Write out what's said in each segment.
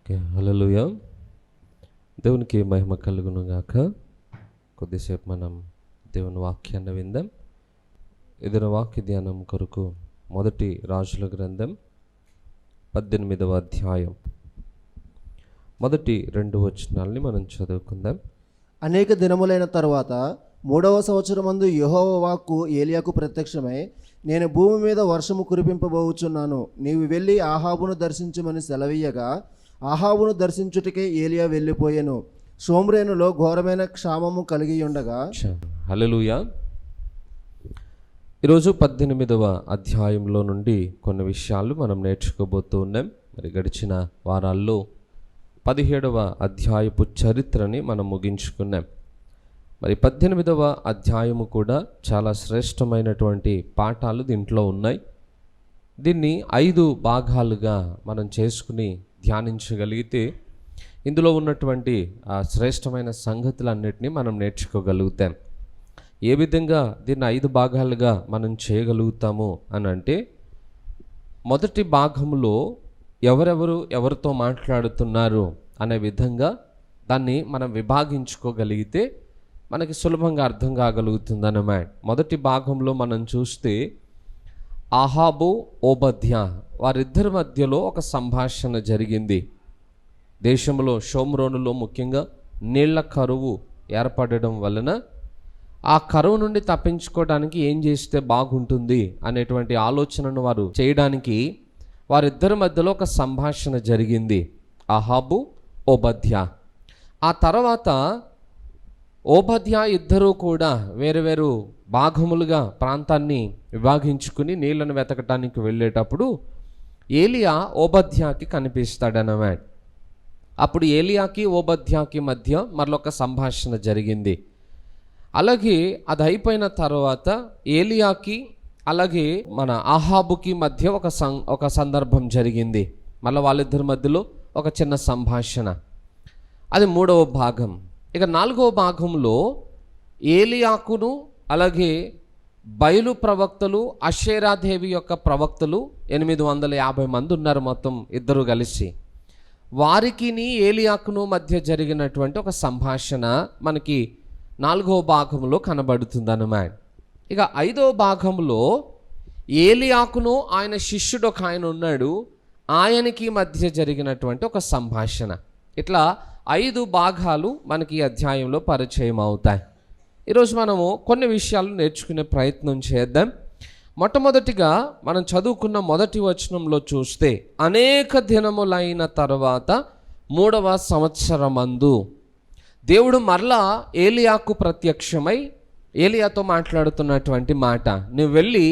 హల్లెలూయా. దేవునికి మహిమ కలుగును గాక. కొద్దిసేపు మనం దేవుని వాక్యాన్ని విందాం. ఏదైనా వాక్య ధ్యానం కొరకు మొదటి రాజుల గ్రంథం 18వ అధ్యాయం మొదటి 2 వచనాలని మనం చదువుకుందాం. అనేక దినములైన తరువాత 3వ సంవత్సరమందు యెహోవా వాక్కు ఏలియాకు ప్రత్యక్షమై, నేను భూమి మీద వర్షము కురిపింపబోచున్నాను, నీవు వెళ్ళి ఆహాబును దర్శించుమని సెలవీయగా, ఆహాబును దర్శించుటకే ఏలియా వెళ్ళిపోయెను. షోమ్రోనులో ఘోరమైన క్షామము కలిగి ఉండగా. హల్లెలూయా. ఈరోజు 18వ అధ్యాయంలో నుండి కొన్ని విషయాలు మనం నేర్చుకోబోతూ ఉన్నాం. మరి గడిచిన వారాల్లో 17వ అధ్యాయపు చరిత్రని మనం ముగించుకున్నాం. మరి 18వ అధ్యాయము కూడా చాలా శ్రేష్టమైనటువంటి పాఠాలు దీంట్లో ఉన్నాయి. దీన్ని 5 భాగాలుగా మనం చేసుకుని ధ్యానించగలిగితే ఇందులో ఉన్నటువంటి ఆ శ్రేష్టమైన సంగతులన్నిటినీ మనం నేర్చుకోగలుగుతాం. ఏ విధంగా దీన్ని 5 భాగాలుగా మనం చేయగలుగుతాము అని అంటే, మొదటి భాగంలో ఎవరితో మాట్లాడుతున్నారు అనే విధంగా దాన్ని మనం విభాగించుకోగలిగితే మనకి సులభంగా అర్థం కాగలుగుతుంది అన్నమాట. మొదటి భాగంలో మనం చూస్తే ఆహాబు, ఓబద్యా వారిద్దరి మధ్యలో ఒక సంభాషణ జరిగింది. దేశంలో షోమ్రోనులో ముఖ్యంగా నీళ్ల కరువు ఏర్పడడం వలన ఆ కరువు నుండి తప్పించుకోవడానికి ఏం చేస్తే బాగుంటుంది అనేటువంటి ఆలోచనను వారు చేయడానికి వారిద్దరి మధ్యలో ఒక సంభాషణ జరిగింది. ఆహాబు, ఓబద్యా. ఆ తర్వాత ఓబద్యా ఇద్దరూ కూడా వేరు భాగములుగా ప్రాంతాన్ని విభాగించుకుని నీళ్లను వెతకటానికి వెళ్ళేటప్పుడు ఏలియా ఓబద్యాకి కనిపిస్తాడన్నమాట. అప్పుడు ఏలియాకి ఓబద్యాకి మధ్య మరొక సంభాషణ జరిగింది. అలాగే అది అయిపోయిన తర్వాత ఏలియాకి అలాగే మన ఆహాబుకి మధ్య ఒక సందర్భం జరిగింది. మళ్ళీ వాళ్ళిద్దరి మధ్యలో ఒక చిన్న సంభాషణ. అది 3వ భాగం. ఇక 4వ భాగంలో ఏలియాకును అలాగే బయలు ప్రవక్తలు, అషేరాదేవి యొక్క ప్రవక్తలు 850 మంది ఉన్నారు మొత్తం ఇద్దరు కలిసి. వారికి ఏలియాకును మధ్య జరిగినటువంటి ఒక సంభాషణ మనకి 4వ భాగంలో కనబడుతుంది అన్నమాట. ఇక 5వ భాగంలో ఏలియాకును ఆయన శిష్యుడు ఒక ఆయన ఉన్నాడు, ఆయనకి మధ్య జరిగినటువంటి ఒక సంభాషణ. ఇట్లా 5 భాగాలు మనకి ఈ అధ్యాయంలో పరిచయం అవుతాయి. ఈరోజు మనము కొన్ని విషయాలు నేర్చుకునే ప్రయత్నం చేద్దాం. మొట్టమొదటిగా మనం చదువుకున్న మొదటి వచనంలో చూస్తే, అనేక దినములైన తర్వాత 3వ సంవత్సరమందు దేవుడు మరలా ఏలియాకు ప్రత్యక్షమై ఏలియాతో మాట్లాడుతున్నటువంటి మాట, నువ్వు వెళ్ళి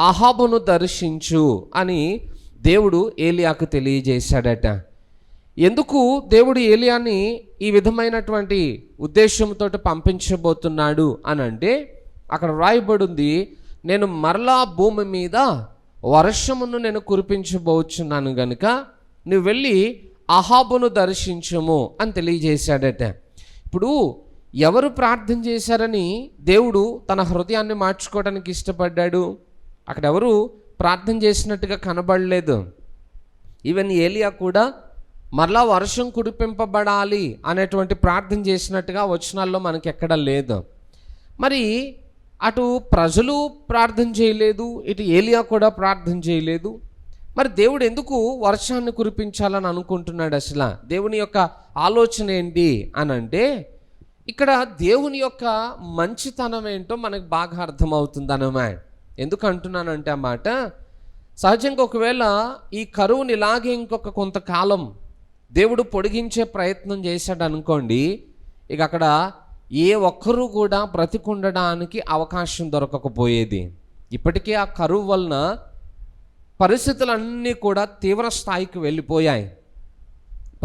ఆహాబును దర్శించు అని దేవుడు ఏలియాకు తెలియజేశాడట. ఎందుకు దేవుడు ఏలియాని ఈ విధమైనటువంటి ఉద్దేశంతో పంపించబోతున్నాడు అని అంటే, అక్కడ రాయబడింది, నేను మరలా భూమి మీద వర్షమును నేను కురిపించబోచున్నాను గనుక నువ్వు వెళ్ళి అహాబును దర్శించము అని తెలియజేశాడట. ఇప్పుడు ఎవరు ప్రార్థన చేశారని దేవుడు తన హృదయాన్ని మార్చుకోవడానికి ఇష్టపడ్డాడు? అక్కడ ఎవరు ప్రార్థన చేసినట్టుగా కనబడలేదు. ఈవెన్ ఏలియా కూడా మరలా వర్షం కురిపింపబడాలి అనేటువంటి ప్రార్థన చేసినట్టుగా వచనాల్లో మనకి ఎక్కడ లేదు. మరి అటు ప్రజలు ప్రార్థన చేయలేదు, ఇటు ఏలియా కూడా ప్రార్థన చేయలేదు. మరి దేవుడు ఎందుకు వర్షాన్ని కురిపించాలని అనుకుంటున్నాడు? అసలు దేవుని యొక్క ఆలోచన ఏంటి అని అంటే, ఇక్కడ దేవుని యొక్క మంచితనం ఏంటో మనకు బాగా అర్థమవుతుంది అన్నమాట. ఎందుకు అంటున్నానంటే ఆ మాట, సహజంగా ఒకవేళ ఈ కరువుని ఇలాగే ఇంకొక కొంతకాలం దేవుడు పొడిగించే ప్రయత్నం చేశాడు అనుకోండి, ఇక అక్కడ ఏ ఒక్కరూ కూడా బ్రతికుండడానికి అవకాశం దొరకకపోయేది. ఇప్పటికే ఆ కరువు వలన పరిస్థితులన్నీ కూడా తీవ్ర స్థాయికి వెళ్ళిపోయాయి.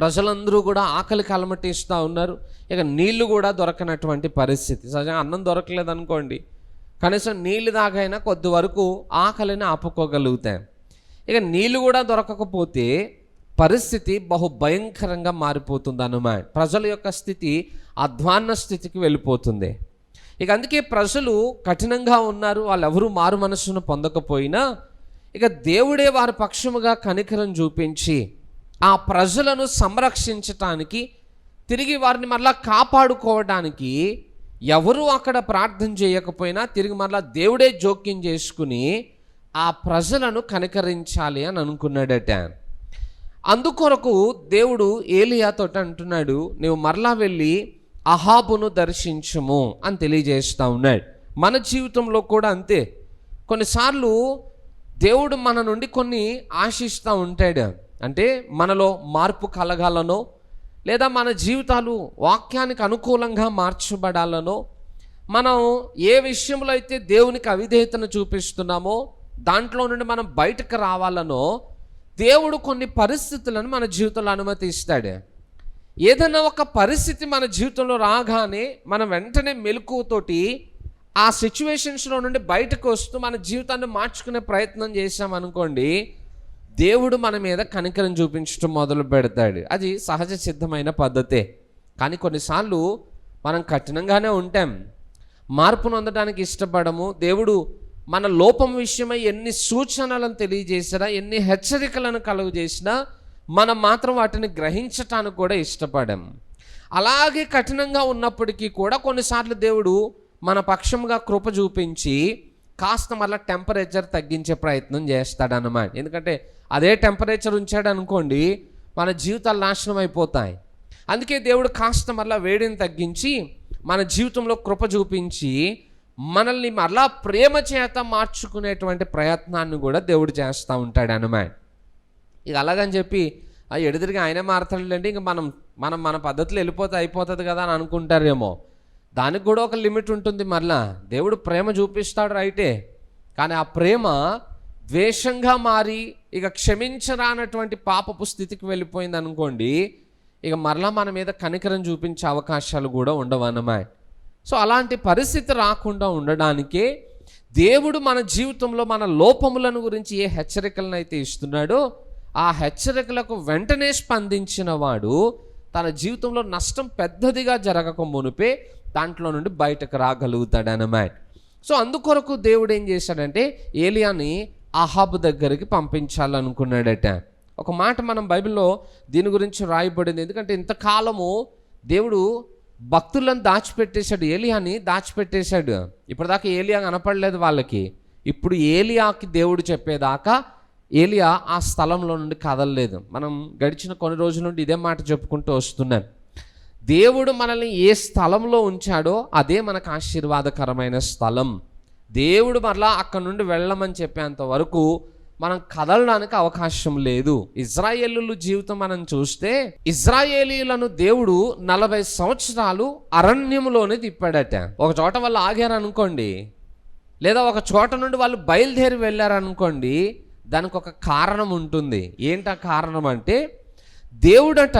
ప్రజలందరూ కూడా ఆకలికి అలమటిస్తూ ఉన్నారు. ఇక నీళ్లు కూడా దొరకనటువంటి పరిస్థితి. సహజంగా అన్నం దొరకలేదు అనుకోండి, కనీసం నీళ్ళు దాగైనా కొద్ది వరకు ఆకలిని ఆపుకోగలుగుతాయి. ఇక నీళ్ళు కూడా దొరకకపోతే పరిస్థితి బహు భయంకరంగా మారిపోతుంది అన్నమాట. ప్రజల యొక్క స్థితి అధ్వాన్న స్థితికి వెళ్ళిపోతుంది. ఇక అందుకే ప్రజలు కఠినంగా ఉన్నారు. వాళ్ళు ఎవరూ మారు మనస్సును పొందకపోయినా ఇక దేవుడే వారి పక్షముగా కనికరం చూపించి ఆ ప్రజలను సంరక్షించటానికి, తిరిగి వారిని మరలా కాపాడుకోవడానికి ఎవరు అక్కడ ప్రార్థన చేయకపోయినా తిరిగి మరలా దేవుడే జోక్యం చేసుకుని ఆ ప్రజలను కనికరించాలి అని అనుకున్నాడట. అందుకొరకు దేవుడు ఏలియాతో అంటున్నాడు, నువ్వు మరలా వెళ్ళి అహాబును దర్శించుము అని తెలియజేస్తూ ఉన్నాడు. మన జీవితంలో కూడా అంతే. కొన్నిసార్లు దేవుడు మన నుండి కొన్ని ఆశిస్తూ ఉంటాడు. అంటే మనలో మార్పు కలగాలనో, లేదా మన జీవితాలు వాక్యానికి అనుకూలంగా మార్చబడాలనో, మనం ఏ విషయంలో అయితే దేవునికి అవిధేయతను చూపిస్తున్నామో దాంట్లో నుండి మనం బయటకు రావాలనో దేవుడు కొన్ని పరిస్థితులను మన జీవితంలో అనుమతిస్తాడు. ఏదైనా ఒక పరిస్థితి మన జీవితంలో రాగానే మనం వెంటనే మెలకువతోటి ఆ సిచ్యువేషన్స్లో నుండి బయటకు వస్తూ మన జీవితాన్ని మార్చుకునే ప్రయత్నం చేశామనుకోండి, దేవుడు మన మీద కనికరం చూపించడం మొదలు పెడతాడు. అది సహజ సిద్ధమైన పద్ధతే. కానీ కొన్నిసార్లు మనం కఠినంగానే ఉంటాం, మార్పు పొందడానికి ఇష్టపడము. దేవుడు మన లోపం విషయమై ఎన్ని సూచనలను తెలియజేసినా, ఎన్ని హెచ్చరికలను కలుగు చేసినా మనం మాత్రం వాటిని గ్రహించటానికి కూడా ఇష్టపడం. అలాగే కఠినంగా ఉన్నప్పటికీ కూడా కొన్నిసార్లు దేవుడు మన పక్షంగా కృప చూపించి కాస్త మళ్ళీ టెంపరేచర్ తగ్గించే ప్రయత్నం చేస్తాడన్నమాట. ఎందుకంటే అదే టెంపరేచర్ ఉంచాడు అనుకోండి, మన జీవితాలు నాశనం అయిపోతాయి. అందుకే దేవుడు కాస్త మళ్ళీ వేడిని తగ్గించి మన జీవితంలో కృప చూపించి మనల్ని మరలా ప్రేమ చేత మార్చుకునేటువంటి ప్రయత్నాన్ని కూడా దేవుడు చేస్తూ ఉంటాడు అన్నమాట. ఇక అలాగని చెప్పి ఎడుదిరిగి ఆయనే మారతాడంటే ఇంక మన పద్ధతిలో వెళ్ళిపోతే అయిపోతుంది కదా అని అనుకుంటారేమో. దానికి కూడా ఒక లిమిట్ ఉంటుంది. మరలా దేవుడు ప్రేమ చూపిస్తాడు రైటే, కానీ ఆ ప్రేమ ద్వేషంగా మారి ఇక క్షమించరానటువంటి పాపపు స్థితికి వెళ్ళిపోయింది అనుకోండి, ఇక మరలా మన మీద కనికరం చూపించే అవకాశాలు కూడా ఉండవు అన్నమాట. సో అలాంటి పరిస్థితి రాకుండా ఉండడానికే దేవుడు మన జీవితంలో మన లోపములను గురించి ఏ హెచ్చరికలను అయితే ఇస్తున్నాడో ఆ హెచ్చరికలకు వెంటనే స్పందించిన వాడు తన జీవితంలో నష్టం పెద్దదిగా జరగక మునిపే దాంట్లో నుండి బయటకు రాగలుగుతాడన్నమాట. సో అందుకొరకు దేవుడు ఏం చేశాడంటే ఏలియాని అహాబు దగ్గరికి పంపించాలనుకున్నాడట. ఒక మాట మనం బైబిల్లో దీని గురించి రాయబడింది. ఎందుకంటే ఇంతకాలము దేవుడు భక్తులను దాచిపెట్టేశాడు, ఏలియాని దాచిపెట్టేశాడు. ఇప్పటిదాకా ఏలియా కనపడలేదు వాళ్ళకి. ఇప్పుడు ఏలియాకి దేవుడు చెప్పేదాకా ఏలియా ఆ స్థలంలో నుండి కదలలేదు. మనం గడిచిన కొన్ని రోజుల నుండి ఇదే మాట చెప్పుకుంటూ వస్తున్నాం. దేవుడు మనల్ని ఏ స్థలంలో ఉంచాడో అదే మనకు ఆశీర్వాదకరమైన స్థలం. దేవుడు మరలా అక్కడ నుండి వెళ్ళమని చెప్పేంత వరకు మనం కదలడానికి అవకాశం లేదు. ఇజ్రాయేలీయుల జీవితం మనం చూస్తే ఇజ్రాయేలీయులను దేవుడు 40 సంవత్సరాలు అరణ్యములోనే తిప్పాడట. ఒక చోట వాళ్ళు ఆగారనుకోండి, లేదా ఒక చోట నుండి వాళ్ళు బయలుదేరి వెళ్ళారనుకోండి, దానికి ఒక కారణం ఉంటుంది. ఏంటా కారణం అంటే దేవుడట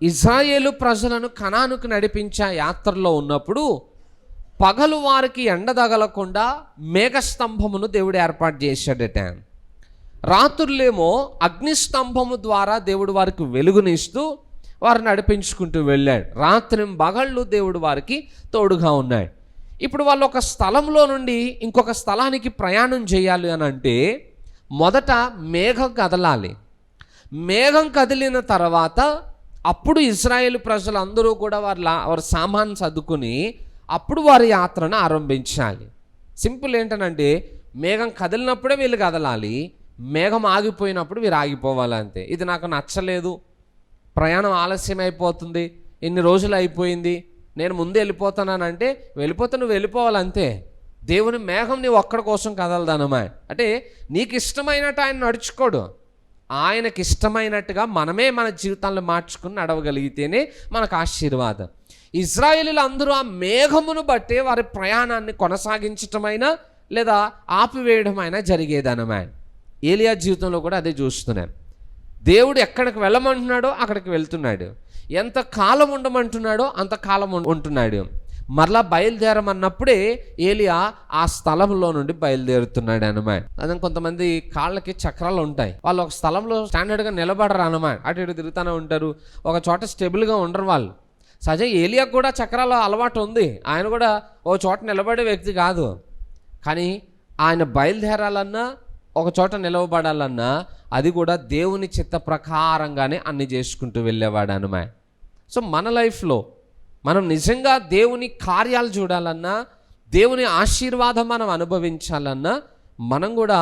ఇజ్రాయేలు ప్రజలను కనానుకు నడిపించే యాత్రలో ఉన్నప్పుడు పగలు వారికి ఎండ తగలకుండా మేఘస్తంభమును దేవుడు ఏర్పాటు చేశాడట. రాత్రులేమో అగ్నిస్తంభము ద్వారా దేవుడు వారికి వెలుగునిస్తూ వారిని నడిపించుకుంటూ వెళ్ళాడు. రాత్రి పగళ్ళు దేవుడు వారికి తోడుగా ఉన్నాడు. ఇప్పుడు వాళ్ళు ఒక స్థలంలో నుండి ఇంకొక స్థలానికి ప్రయాణం చేయాలి అని అంటే మొదట మేఘం కదలాలి. మేఘం కదిలిన తర్వాత అప్పుడు ఇశ్రాయేలు ప్రజలందరూ కూడా వారి సామాను సర్దుకుని అప్పుడు వారి యాత్రను ఆరంభించాలి. సింపుల్ ఏంటనంటే మేఘం కదిలినప్పుడే వీళ్ళు కదలాలి, మేఘం ఆగిపోయినప్పుడు వీరు ఆగిపోవాలంతే. ఇది నాకు నచ్చలేదు, ప్రయాణం ఆలస్యం అయిపోతుంది, ఇన్ని రోజులు అయిపోయింది, నేను ముందే వెళ్ళిపోతానంటే నువ్వు వెళ్ళిపోవాలంతే. దేవుని మేఘం నీ ఒక్కడి కోసం కదలదనమా. అంటే నీకు ఇష్టమైనట్టు ఆయన నడుచుకోడు, ఆయనకి ఇష్టమైనట్టుగా మనమే మన జీవితాలను మార్చుకుని నడవగలిగితేనే మనకు ఆశీర్వాదం. ఇజ్రాయేలీలు అందరూ ఆ మేఘమును బట్టే వారి ప్రయాణాన్ని కొనసాగించటమైనా లేదా ఆపివేయడమైనా జరిగేదనమా. ఏలియా జీవితంలో కూడా అదే చూస్తున్నాం. దేవుడు ఎక్కడికి వెళ్ళమంటున్నాడో అక్కడికి వెళ్తున్నాడు, ఎంత కాలం ఉండమంటున్నాడో అంత కాలం ఉంటున్నాడు. మరలా బయలుదేరమన్నప్పుడే ఏలియా ఆ స్థలంలో నుండి బయలుదేరుతున్నాడు అన్నమాట. అదే కొంతమంది కాళ్ళకి చక్రాలు ఉంటాయి, వాళ్ళు ఒక స్థలంలో స్టాండర్డ్గా నిలబడరు అన్నమాట, అటు ఇటు తిరుగుతూనే ఉంటారు, ఒక చోట స్టేబుల్గా ఉండరు వాళ్ళు. సహజ ఏలియా కూడా చక్రాల అలవాటు ఉంది, ఆయన కూడా ఓ చోట నిలబడే వ్యక్తి కాదు. కానీ ఆయన బయలుదేరాలన్నా ఒక చోట నిలవబడాలన్నా అది కూడా దేవుని చిత్త ప్రకారంగానే అన్ని చేసుకుంటూ వెళ్ళేవాడు అనమాట. సో మన లైఫ్లో మనం నిజంగా దేవుని కార్యాలు చూడాలన్నా, దేవుని ఆశీర్వాదం మనం అనుభవించాలన్నా, మనం కూడా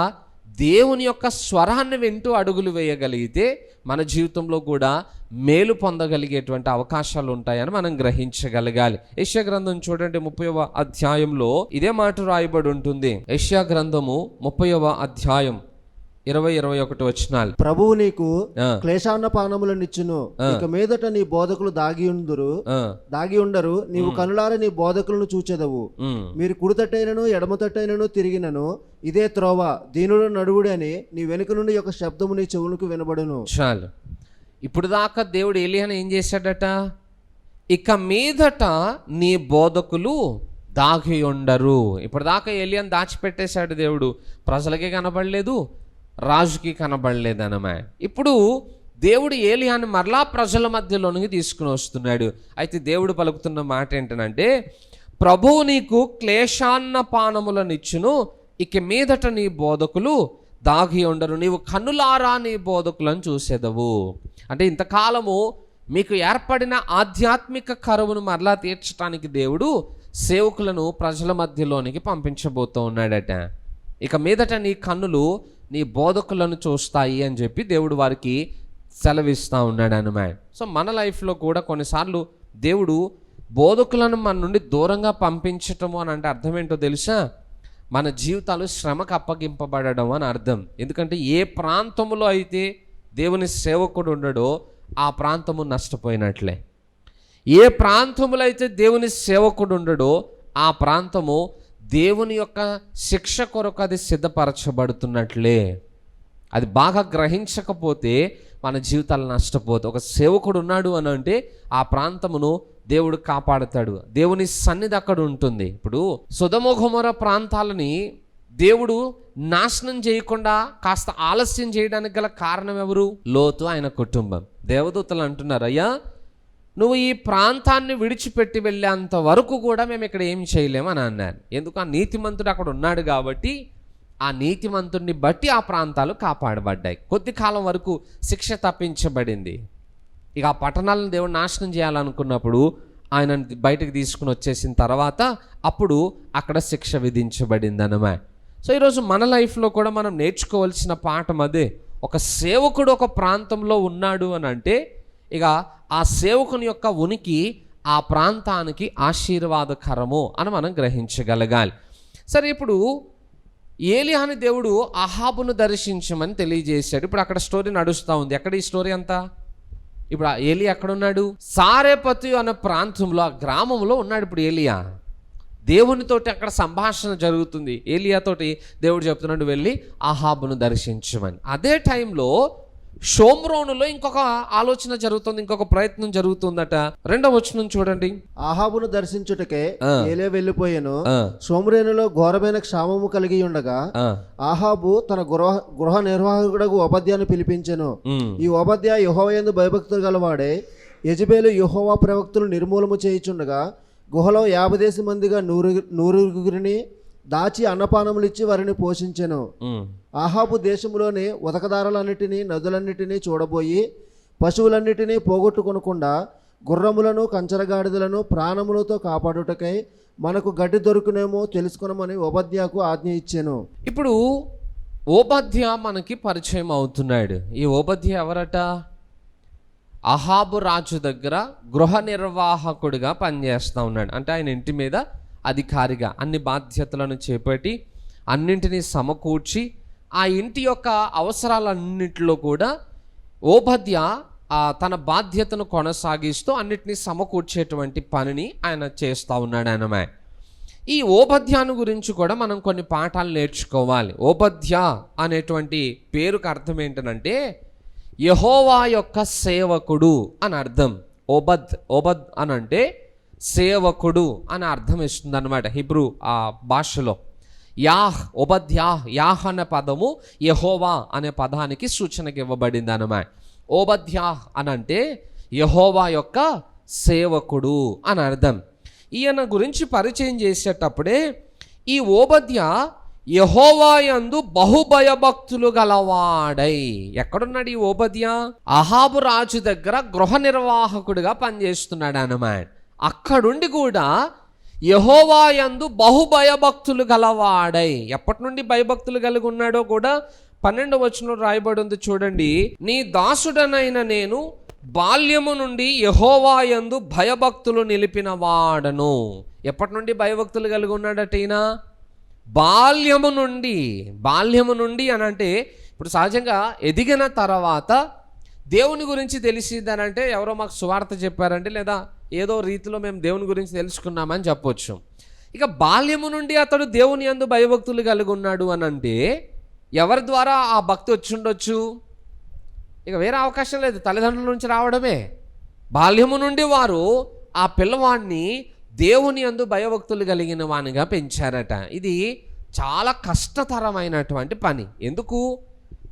దేవుని యొక్క స్వరాన్ని వింటూ అడుగులు వేయగలిగితే మన జీవితంలో కూడా మేలు పొందగలిగేటువంటి అవకాశాలు ఉంటాయని మనం గ్రహించగలగాలి. యెషయా గ్రంథం చూడండి, 30వ అధ్యాయంలో ఇదే మాట రాయబడి ఉంటుంది. యెషయా గ్రంథము 30వ అధ్యాయం 20-21 వచనాలు. ప్రభువు నీకు క్లేశాన్న పానములనిచ్చును, ఇక మీదట నీ బోధకులు దాగి ఉండరు, నీవు కనులార నీ బోధకులను చూచెదవు. మీరు కుడితట్టైనను ఎడమతట్టైనను తిరిగినను ఇదే త్రోవ, దీనుడు నడువుడి అని నీ వెనుక నుండి ఒక శబ్దము నీ చెవులకు వినబడును. చాలు. ఇప్పుడు దాకా దేవుడు ఏలియాను ఏం చేశాడట? ఇక మీదట నీ బోధకులు దాగి ఉండరు. ఇప్పుడు దాకా ఏలియాను దాచిపెట్టేశాడు దేవుడు. ప్రజలకే కనబడలేదు, రాజుకి కనబడలేదు అన్నమాట. ఇప్పుడు దేవుడు ఏలియాను మరలా ప్రజల మధ్యలోనికి తీసుకుని వస్తున్నాడు. అయితే దేవుడు పలుకుతున్న మాట ఏంటంటే, ప్రభువు నీకు క్లేశాన్న పానములనిచ్చును, ఇక మీదట నీ బోధకులు దాగి ఉండరు, నీవు కన్నులారా నీ బోధకులను చూసేదవు. అంటే ఇంతకాలము మీకు ఏర్పడిన ఆధ్యాత్మిక కరువును మరలా తీర్చడానికి దేవుడు సేవకులను ప్రజల మధ్యలోనికి పంపించబోతూ ఉన్నాడట. ఇక మీదట నీ కన్నులు నీ బోధకులను చూస్తాయి అని చెప్పి దేవుడు వారికి సెలవిస్తూ ఉన్నాడు అన్నమాట. సో మన లైఫ్లో కూడా కొన్నిసార్లు దేవుడు బోధకులను మన నుండి దూరంగా పంపించటము అని అంటే అర్థం ఏంటో తెలుసా? మన జీవితాలు శ్రమకు అప్పగింపబడడం అని అర్థం. ఎందుకంటే ఏ ప్రాంతంలో అయితే దేవుని సేవకుడు ఉండడో ఆ ప్రాంతము నష్టపోయినట్లే. ఏ ప్రాంతంలో అయితే దేవుని సేవకుడు ఉండడో ఆ ప్రాంతము దేవుని యొక్క శిక్ష కొరకు అది సిద్ధపరచబడుతున్నట్లే. అది బాగా గ్రహించకపోతే మన జీవితాలు నష్టపోతాయి. ఒక సేవకుడు ఉన్నాడు అని అంటే ఆ ప్రాంతమును దేవుడు కాపాడుతాడు, దేవుని సన్నిధి అక్కడ ఉంటుంది. ఇప్పుడు సొదొమ గొమొర్రా ప్రాంతాలని దేవుడు నాశనం చేయకుండా కాస్త ఆలస్యం చేయడానికి గల కారణం ఎవరు? లోతు, ఆయన కుటుంబం. దేవదూతలు అంటున్నారు, అయ్యా నువ్వు ఈ ప్రాంతాన్ని విడిచిపెట్టి వెళ్ళేంత వరకు కూడా మేము ఇక్కడ ఏం చేయలేము అని అన్నారు. ఎందుకు? ఆ నీతిమంతుడు అక్కడ ఉన్నాడు కాబట్టి, ఆ నీతిమంతుడిని బట్టి ఆ ప్రాంతాలు కాపాడబడ్డాయి. కొద్ది కాలం వరకు శిక్ష తప్పించబడింది. ఇక ఆ పట్టణాలను దేవుడు నాశనం చేయాలనుకున్నప్పుడు ఆయన బయటకు తీసుకుని వచ్చేసిన తర్వాత అప్పుడు అక్కడ శిక్ష విధించబడింది అన్నమాట. సో ఈరోజు మన లైఫ్లో కూడా మనం నేర్చుకోవాల్సిన పాఠం అదే. ఒక సేవకుడు ఒక ప్రాంతంలో ఉన్నాడు అని అంటే ఇక ఆ సేవకుని యొక్క ఉనికి ఆ ప్రాంతానికి ఆశీర్వాదకరము అని మనం గ్రహించగలగాలి. సరే, ఇప్పుడు ఏలియాని దేవుడు అహాబును దర్శించమని తెలియజేశాడు. ఇప్పుడు అక్కడ స్టోరీ నడుస్తూ ఉంది. ఎక్కడ ఈ స్టోరీ అంతా? ఇప్పుడు ఏలియా ఎక్కడున్నాడు? సారెపతు అనే ప్రాంతంలో, ఆ గ్రామంలో ఉన్నాడు ఇప్పుడు ఏలియా. దేవునితోటి అక్కడ సంభాషణ జరుగుతుంది. ఏలియాతోటి దేవుడు చెప్తున్నాడు వెళ్ళి అహాబును దర్శించమని. అదే టైంలో షోమ్రోనులో ఇంకొక ఆలోచన జరుగుతుంది, ఇంకొక ప్రయత్నం జరుగుతుందట. 2వ వచనం చూడండి. అహాబును దర్శించుటకే ఏలియా వెళ్ళిపోయాను. షోమ్రోనులో ఘోరమైన క్షామము కలిగి ఉండగా అహాబు తన గృహ నిర్వాహకుడకు ఓబద్యాను పిలిపించెను. ఈ ఓబద్యా యెహోవా యందు భయభక్తులు గలవాడే. యెజబేలు యెహోవా ప్రవక్తలు నిర్మూలము చేయుచుండగా గుహలో 50 మందిగా 100 దాచి అన్నపానములు ఇచ్చి వారిని పోషించెను. అహాబు దేశంలోని ఉదకదారులన్నిటినీ నదులన్నిటినీ చూడబోయి పశువులన్నిటినీ పోగొట్టుకొనకుండా గుర్రములను కంచరగాడిదలను ప్రాణములతో కాపాడుటకై మనకు గడ్డి దొరుకునేమో తెలుసుకొనమని ఓబద్యాకు ఆజ్ఞ ఇచ్చాను. ఇప్పుడు ఓబద్యా మనకి పరిచయం అవుతున్నాడు. ఈ ఓబద్యా ఎవరట? అహాబు రాజు దగ్గర గృహ నిర్వాహకుడిగా పనిచేస్తూ ఉన్నాడు. అంటే ఆయన ఇంటి మీద అధికారిగా అన్ని బాధ్యతలను చేపట్టి అన్నింటినీ సమకూర్చి ఆ ఇంటి యొక్క అవసరాలన్నింటిలో కూడా ఓబద్యా తన బాధ్యతను కొనసాగిస్తూ అన్నిటినీ సమకూర్చేటువంటి పనిని ఆయన చేస్తూ ఉన్నాడు అన్నమాట. ఈ ఓబద్యాను గురించి కూడా మనం కొన్ని పాఠాలు నేర్చుకోవాలి. ఓబద్యా అనేటువంటి పేరుకు అర్థం ఏంటంటే యెహోవా యొక్క సేవకుడు అని అర్థం. ఓబద్ అని అంటే సేవకుడు అని అర్థం ఇస్తుంది అన్నమాట హిబ్రూ ఆ భాషలో. యాహ్ అనే పదము యెహోవా అనే పదానికి సూచనకి ఇవ్వబడింది అన్నమాట. ఓబద్యాహ్ అని అంటే యెహోవా యొక్క సేవకుడు అని అర్థం. ఈయన గురించి పరిచయం చేసేటప్పుడే ఈ ఓబద్యా యెహోవా యందు బహుభయభక్తులు గలవాడై. ఎక్కడున్నాడు ఈ ఓబద్యా? అహాబు రాజు దగ్గర గృహ నిర్వాహకుడిగా పనిచేస్తున్నాడు అన్నమాట. అక్కడుండి కూడా యెహోవా యందు బహుభయభక్తులు గలవాడై. ఎప్పటి నుండి భయభక్తులు కలిగి ఉన్నాడో కూడా 12వ వచనంలో రాయబడి ఉంది చూడండి. నీ దాసుడనైన నేను బాల్యము నుండి యెహోవా యందు భయభక్తులు నిలిపిన వాడను. ఎప్పటి నుండి భయభక్తులు కలిగి ఉన్నాడట ఈయన? బాల్యము నుండి అని అంటే, ఇప్పుడు సహజంగా ఎదిగిన తర్వాత దేవుని గురించి తెలిసిందనంటే ఎవరో మాకు సువార్త చెప్పారంటే, లేదా ఏదో రీతిలో మేము దేవుని గురించి తెలుసుకున్నామని చెప్పొచ్చు. ఇక బాల్యము నుండి అతడు దేవుని యందు భయభక్తులు కలిగి ఉన్నాడు అని అంటే ఎవరి ద్వారా ఆ భక్తి వచ్చి ఉండొచ్చు? ఇక వేరే అవకాశం లేదు, తల్లిదండ్రుల నుంచి రావడమే. బాల్యము నుండి వారు ఆ పిల్లవాడిని దేవుని యందు భయభక్తులు కలిగిన వానిగా పెంచారట. ఇది చాలా కష్టతరమైనటువంటి పని. ఎందుకు?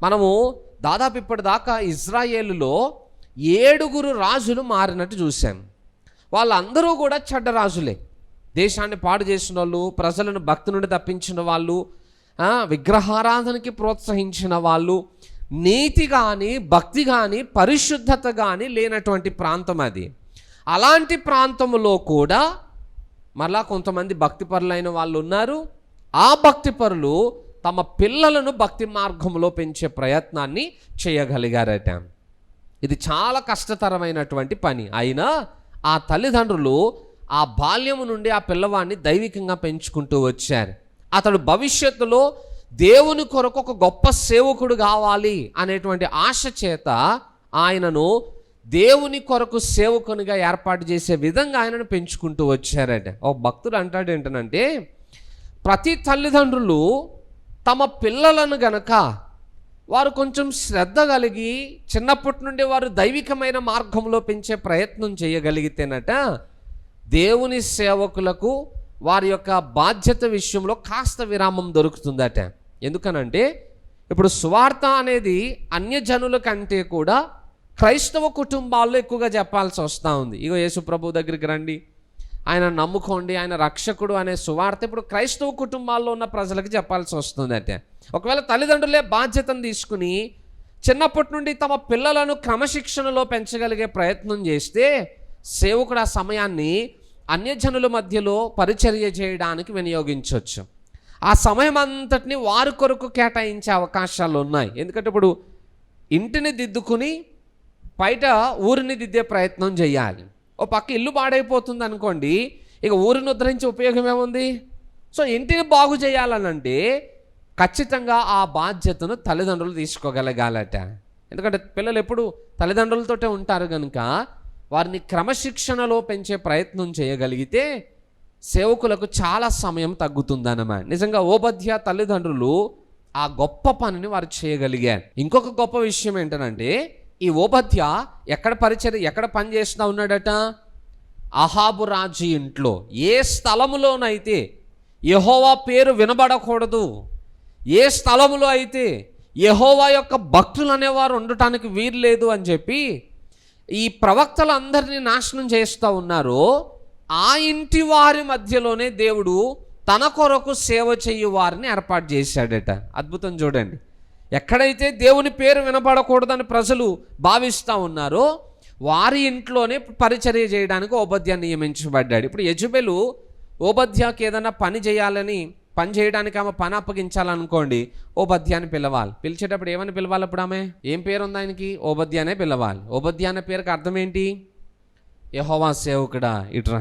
మనము దాదాపు ఇప్పటిదాకా ఇజ్రాయేలులో 7 రాజులు మారినట్టు చూశాం. వాళ్ళందరూ కూడా చెడ్డ రాజులే. దేశాన్ని పాడు చేసిన వాళ్ళు, ప్రజలను భక్తి నుండి తప్పించిన వాళ్ళు, విగ్రహారాధనకి ప్రోత్సహించిన వాళ్ళు, నీతి కానీ భక్తి కానీ పరిశుద్ధత కానీ లేనటువంటి ప్రాంతం అది. అలాంటి ప్రాంతంలో కూడా మరలా కొంతమంది భక్తిపరులైన వాళ్ళు ఉన్నారు. ఆ భక్తిపరులు తమ పిల్లలను భక్తి మార్గంలో పెంచే ప్రయత్నాన్ని చేయగలిగారట. ఇది చాలా కష్టతరమైనటువంటి పని. అయినా ఆ తల్లిదండ్రులు ఆ బాల్యము నుండి ఆ పిల్లవాడిని దైవికంగా పెంచుకుంటూ వచ్చారు. అతడు భవిష్యత్తులో దేవుని కొరకు ఒక గొప్ప సేవకుడు కావాలి అనేటువంటి ఆశ చేత ఆయనను దేవుని కొరకు సేవకునిగా ఏర్పాటు చేసే విధంగా ఆయనను పెంచుకుంటూ వచ్చారట. ఒక భక్తుడు అంటాడు ఏంటనంటే, ప్రతి తల్లిదండ్రులు తమ పిల్లలను గనక వారు కొంచెం శ్రద్ధ కలిగి చిన్నప్పటి నుండి వారు దైవికమైన మార్గంలో పెంచే ప్రయత్నం చేయగలిగితేనట దేవుని సేవకులకు వారి యొక్క బాధ్యత విషయంలో కాస్త విరామం దొరుకుతుందట. ఎందుకనంటే ఇప్పుడు సువార్త అనేది అన్యజనుల కంటే కూడా క్రైస్తవ కుటుంబాల్లో ఎక్కువగా చెప్పాల్సి వస్తూ ఉంది. ఇగో యేసు ప్రభు దగ్గరికి రండి, ఆయన నమ్ముకోండి, ఆయన రక్షకుడు అనే సువార్త ఇప్పుడు క్రైస్తవ కుటుంబాల్లో ఉన్న ప్రజలకు చెప్పాల్సి వస్తుందట. ఒకవేళ తల్లిదండ్రులే బాధ్యతను తీసుకుని చిన్నప్పటి నుండి తమ పిల్లలను క్రమశిక్షణలో పెంచగలిగే ప్రయత్నం చేస్తే సేవకుడు ఆ సమయాన్ని అన్యజనుల మధ్యలో పరిచర్య చేయడానికి వినియోగించవచ్చు. ఆ సమయం అంతటిని వారి కొరకు కేటాయించే అవకాశాలు ఉన్నాయి. ఎందుకంటే ఇప్పుడు ఇంటిని దిద్దుకుని బయట ఊరిని దిద్దే ప్రయత్నం చేయాలి. ఓ పక్క ఇల్లు పాడైపోతుంది అనుకోండి, ఇక ఊరిని ఉద్ధరించే ఉపయోగం ఏముంది? సో ఇంటిని బాగు చేయాలనంటే ఖచ్చితంగా ఆ బాధ్యతను తల్లిదండ్రులు తీసుకోగలగాలట. ఎందుకంటే పిల్లలు ఎప్పుడు తల్లిదండ్రులతోటే ఉంటారు కనుక వారిని క్రమశిక్షణలో పెంచే ప్రయత్నం చేయగలిగితే సేవకులకు చాలా సమయం తగ్గుతుందన్నమాట. నిజంగా ఓబద్యా తల్లిదండ్రులు ఆ గొప్ప పనిని వారు చేయగలిగారు. ఇంకొక గొప్ప విషయం ఏంటనంటే, ఈ ఓబద్యా ఎక్కడ పని చేస్తూ ఉన్నాడట? అహాబు రాజు ఇంట్లో. ఏ స్థలములోనైతే యెహోవా పేరు వినబడకూడదు, ఏ స్థలములో అయితే యెహోవా యొక్క భక్తులు అనేవారు ఉండటానికి వీలు లేదు అని చెప్పి ఈ ప్రవక్తలందరినీ నాశనం చేస్తూ ఉన్నారో ఆ ఇంటి వారి మధ్యలోనే దేవుడు తన కొరకు సేవ చేయు వారిని ఏర్పాటు చేశాడట. అద్భుతం చూడండి. ఎక్కడైతే దేవుని పేరు వినబడకూడదని ప్రజలు భావిస్తూ ఉన్నారో వారి ఇంట్లోనే పరిచర్య చేయడానికి ఓబద్యా నియమించబడ్డాడు. ఇప్పుడు యెజబెలు ఓబద్యాకి ఏదైనా పని చేయడానికి ఆమె పని అప్పగించాలనుకోండి, ఓబద్యాని పిలవాలి. పిలిచేటప్పుడు ఏమని పిలవాలి? అప్పుడు ఆమె ఏం పేరు ఉంది ఆయనకి? ఓబద్యానే పిలవాలి. ఓబద్యా అనే పేరుకి అర్థం ఏంటి? యెహోవా సేవకుడా ఇట్రా.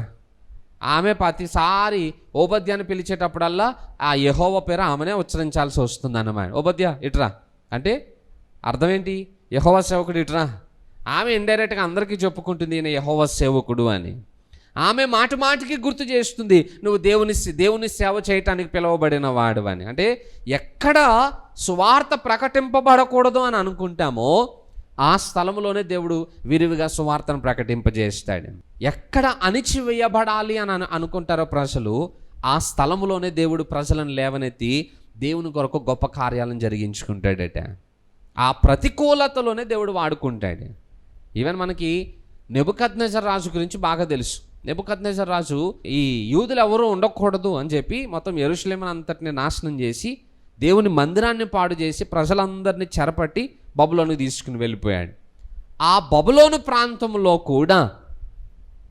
ఆమె ప్రతిసారి ఓబద్యాని పిలిచేటప్పుడల్లా ఆ యెహోవా పేరు ఆమెనే ఉచ్చరించాల్సి వస్తుంది అన్నమాట. ఓబద్యా ఇట్రా అంటే అర్థం ఏంటి? యెహోవా సేవకుడు ఇట్రా. ఆమె ఇండైరెక్ట్గా అందరికీ చెప్పుకుంటుంది ఈయన యెహోవా సేవకుడు అని. ఆమె మాటికి గుర్తు చేస్తుంది, నువ్వు దేవుని సేవ చేయటానికి పిలువబడిన వాడు అని. అంటే ఎక్కడ సువార్త ప్రకటింపబడకూడదు అని అనుకుంటామో ఆ స్థలంలోనే దేవుడు విరివిగా సువార్తను ప్రకటింపజేస్తాడు. ఎక్కడ అణిచివేయబడాలి అని అనుకుంటారో ప్రజలు, ఆ స్థలంలోనే దేవుడు ప్రజలను లేవనెత్తి దేవుని కొరకు గొప్ప కార్యాలను జరిగించుకుంటాడట. ఆ ప్రతికూలతలోనే దేవుడు వాడుకుంటాడు. ఈవెన్ మనకి నెబుకద్నెజర్ రాజు గురించి బాగా తెలుసు. నెబుకద్నెజర్ రాజు ఈ యూదులు ఎవరూ ఉండకూడదు అని చెప్పి మొత్తం యెరూషలేము అంతటిని నాశనం చేసి దేవుని మందిరాన్ని పాడు చేసి ప్రజలందరినీ చెరపట్టి బబులోనికి తీసుకుని వెళ్ళిపోయాడు. ఆ బబులోను ప్రాంతంలో కూడా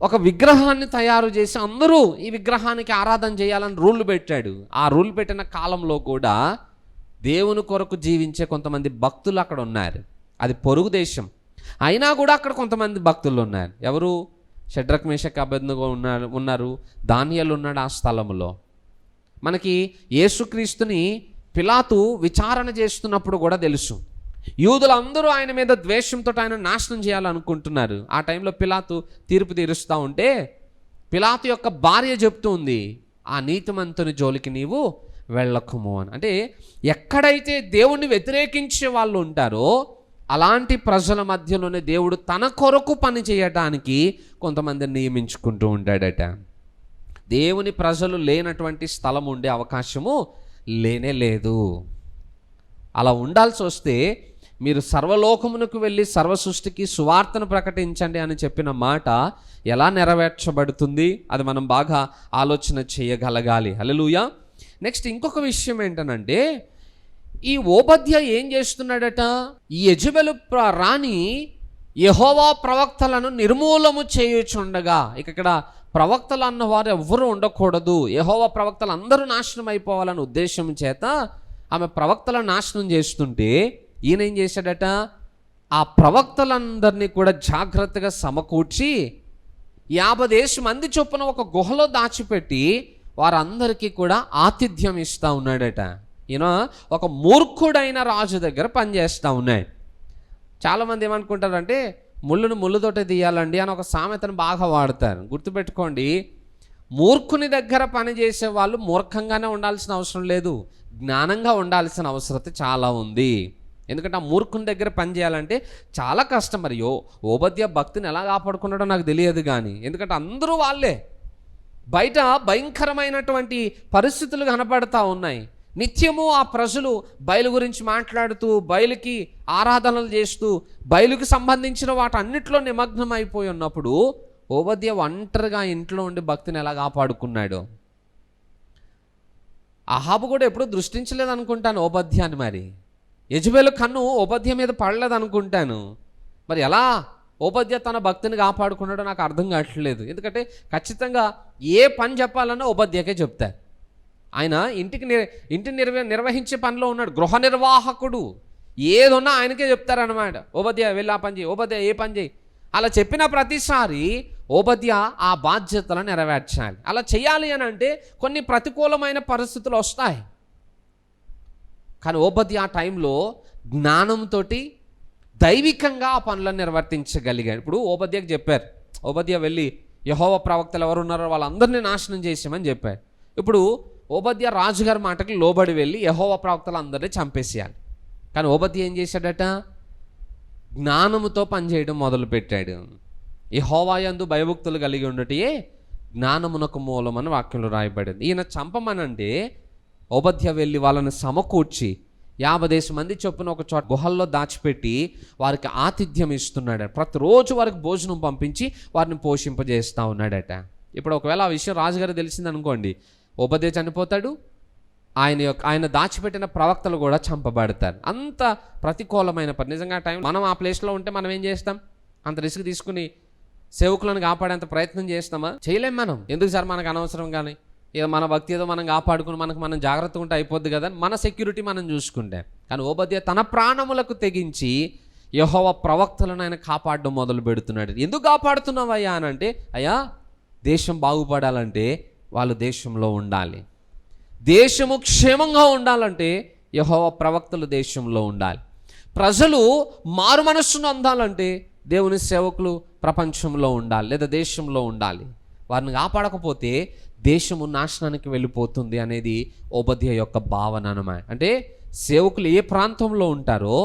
ఒక విగ్రహాన్ని తయారు చేసి అందరూ ఈ విగ్రహానికి ఆరాధన చేయాలని రూల్ పెట్టాడు. ఆ రూల్ పెట్టిన కాలంలో కూడా దేవుని కొరకు జీవించే కొంతమంది భక్తులు అక్కడ ఉన్నారు. అది పొరుగు దేశం అయినా కూడా అక్కడ కొంతమంది భక్తులు ఉన్నారు. ఎవరు? షడ్రక్ మేషక్ అబేద్నెగో ఉన్నారు, దానియేలు ఉన్నాడు ఆ స్థలంలో. మనకి యేసుక్రీస్తుని పిలాతు విచారణ చేస్తున్నప్పుడు కూడా తెలుసు, యూదులందరూ ఆయన మీద ద్వేషంతో ఆయన నాశనం చేయాలనుకుంటున్నారు. ఆ టైంలో పిలాతు తీర్పు తీరుస్తూ ఉంటే పిలాతు యొక్క భార్య చెప్తుంది, ఆ నీతిమంతుని జోలికి నీవు వెళ్ళకుము అని. అంటే ఎక్కడైతే దేవుణ్ణి వ్యతిరేకించే వాళ్ళు ఉంటారో అలాంటి ప్రజల మధ్యలోనే దేవుడు తన కొరకు పని చేయటానికి కొంతమందిని నియమించుకుంటూ ఉంటాడట. దేవుని ప్రజలు లేనటువంటి స్థలం ఉండే అవకాశము లేనే లేదు. అలా ఉండాల్సి వస్తే మీరు సర్వలోకమునకు వెళ్ళి సర్వ సృష్టికి సువార్తను ప్రకటించండి అని చెప్పిన మాట ఎలా నెరవేర్చబడుతుంది? అది మనం బాగా ఆలోచన చేయగలగాలి. హల్లెలూయా. నెక్స్ట్ ఇంకొక విషయం ఏంటనంటే, ఈ ఓబద్య ఏం చేస్తున్నాడట? ఈ యెజెబెలు రాణి యెహోవా ప్రవక్తలను నిర్మూలము చేయుచుండగా, ఇక్కడ ప్రవక్తలు అన్నవారు ఎవ్వరూ ఉండకూడదు, యెహోవా ప్రవక్తలు అందరూ నాశనం అయిపోవాలనే ఉద్దేశం చేత ఆమె ప్రవక్తలను నాశనం చేస్తుంటే ఈయన ఏం చేశాడట? ఆ ప్రవక్తలందరినీ కూడా జాగ్రత్తగా సమకూర్చి 50 మంది చొప్పున ఒక గుహలో దాచిపెట్టి వారందరికీ కూడా ఆతిథ్యం ఇస్తూ ఉన్నాడట. ఈయన ఒక మూర్ఖుడైన రాజు దగ్గర పనిచేస్తూ ఉన్నాడు. చాలామంది ఏమనుకుంటారంటే ముళ్ళును ముళ్ళుతోటే తీయాలండి అని ఒక సామెతను బాగా వాడతారు. గుర్తుపెట్టుకోండి, మూర్ఖుని దగ్గర పనిచేసే వాళ్ళు మూర్ఖంగానే ఉండాల్సిన అవసరం లేదు, జ్ఞానంగా ఉండాల్సిన అవసరత చాలా ఉంది. ఎందుకంటే ఆ మూర్ఖుని దగ్గర పని చేయాలంటే చాలా కష్టం. మరి ఓబద్య భక్తిని ఎలా కాపాడుకున్నాడో నాకు తెలియదు కానీ, ఎందుకంటే అందరూ వాళ్ళే, బయట భయంకరమైనటువంటి పరిస్థితులు కనపడతా ఉన్నాయి. నిత్యము ఆ ప్రజలు బయలు గురించి మాట్లాడుతూ, బయలుకి ఆరాధనలు చేస్తూ, బయలుకి సంబంధించిన వాటన్నిటిలో నిమగ్నం అయిపోయి ఉన్నప్పుడు ఓబద్య ఒంటరిగా ఇంట్లో ఉండి భక్తిని ఎలా కాపాడుకున్నాడు? అహాబు కూడా ఎప్పుడూ దృష్టించలేదు అనుకుంటాను ఓబద్యాన్ని. మరి యెజెబెలు కన్ను ఓబద్య మీద పడలేదు అనుకుంటాను. మరి ఎలా ఓబద్య తన భక్తిని కాపాడుకున్నాడో నాకు అర్థం కావట్లేదు. ఎందుకంటే ఖచ్చితంగా ఏ పని చెప్పాలన్నా ఓబద్యకే చెప్తారు. ఆయన ఇంటిని నిర్వహించే పనిలో ఉన్నాడు, గృహ నిర్వాహకుడు. ఏదున్నా ఆయనకే చెప్తారనమాట. ఓబద్య వెళ్ళి ఆ పని చేయి, ఓబద్య ఏ పని చేయి. అలా చెప్పిన ప్రతిసారి ఓబద్య ఆ బాధ్యతలను నెరవేర్చాలి. అలా చేయాలి అని అంటే కొన్ని ప్రతికూలమైన పరిస్థితులు వస్తాయి. కానీ ఓబద్య ఆ టైంలో జ్ఞానంతో దైవికంగా ఆ పనులను నిర్వర్తించగలిగాడు. ఇప్పుడు ఓబద్యకు చెప్పారు, ఓబద్య వెళ్ళి యెహోవా ప్రవక్తలు ఎవరు ఉన్నారో వాళ్ళందరినీ నాశనం చేసామని చెప్పారు. ఇప్పుడు ఓబద్య రాజుగారి మాటకి లోబడి వెళ్ళి యెహోవా ప్రవక్తలు అందరినీ చంపేసేయాలి. కానీ ఓబద్య ఏం చేశాడట? జ్ఞానముతో పనిచేయడం మొదలుపెట్టాడు. యెహోవా యందు భయభక్తులు కలిగి ఉండటే జ్ఞానమునకు మూలమని వాక్యంలో రాయబడింది. ఈయన చంపమనంటే ఓబద్య వెళ్ళి వాళ్ళని సమకూర్చి 50 మంది చొప్పున ఒక చోట గుహల్లో దాచిపెట్టి వారికి ఆతిథ్యం ఇస్తున్నాడు. ప్రతిరోజు వారికి భోజనం పంపించి వారిని పోషింపజేస్తూ ఉన్నాడట. ఇప్పుడు ఒకవేళ ఆ విషయం రాజుగారు తెలిసిందనుకోండి, ఓబద్య చనిపోతాడు, ఆయన దాచిపెట్టిన ప్రవక్తలు కూడా చంపబడతారు. అంత ప్రతికూలమైన పని. నిజంగా టైం మనం ఆ ప్లేస్లో ఉంటే మనం ఏం చేస్తాం? అంత రిస్క్ తీసుకుని సేవకులను కాపాడేంత ప్రయత్నం చేస్తామా? చేయలేం మనం. ఎందుకు సార్ మనకు అనవసరం? కానీ ఏదో మన భక్తి ఏదో మనం కాపాడుకుని మనం జాగ్రత్తగా ఉంటే అయిపోద్ది కదా, మన సెక్యూరిటీ మనం చూసుకుంటే. కానీ ఓబద్య తన ప్రాణములకు తెగించి యెహోవా ప్రవక్తలను ఆయన కాపాడడం మొదలు పెడుతున్నాడు. ఎందుకు కాపాడుతున్నావయ్యా అని అంటే, అయ్యా దేశం బాగుపడాలంటే వాళ్ళు దేశంలో ఉండాలి, దేశము క్షేమంగా ఉండాలంటే యెహోవా ప్రవక్తలు దేశంలో ఉండాలి, ప్రజలు మారు మనస్సును అందాలంటే దేవుని సేవకులు ప్రపంచంలో ఉండాలి లేదా దేశంలో ఉండాలి. వారిని కాపాడకపోతే దేశము నాశనానికి వెళ్ళిపోతుంది అనేది ఓబద్య యొక్క భావన అన్నమాట. అంటే సేవకులు ఏ ప్రాంతంలో ఉంటారో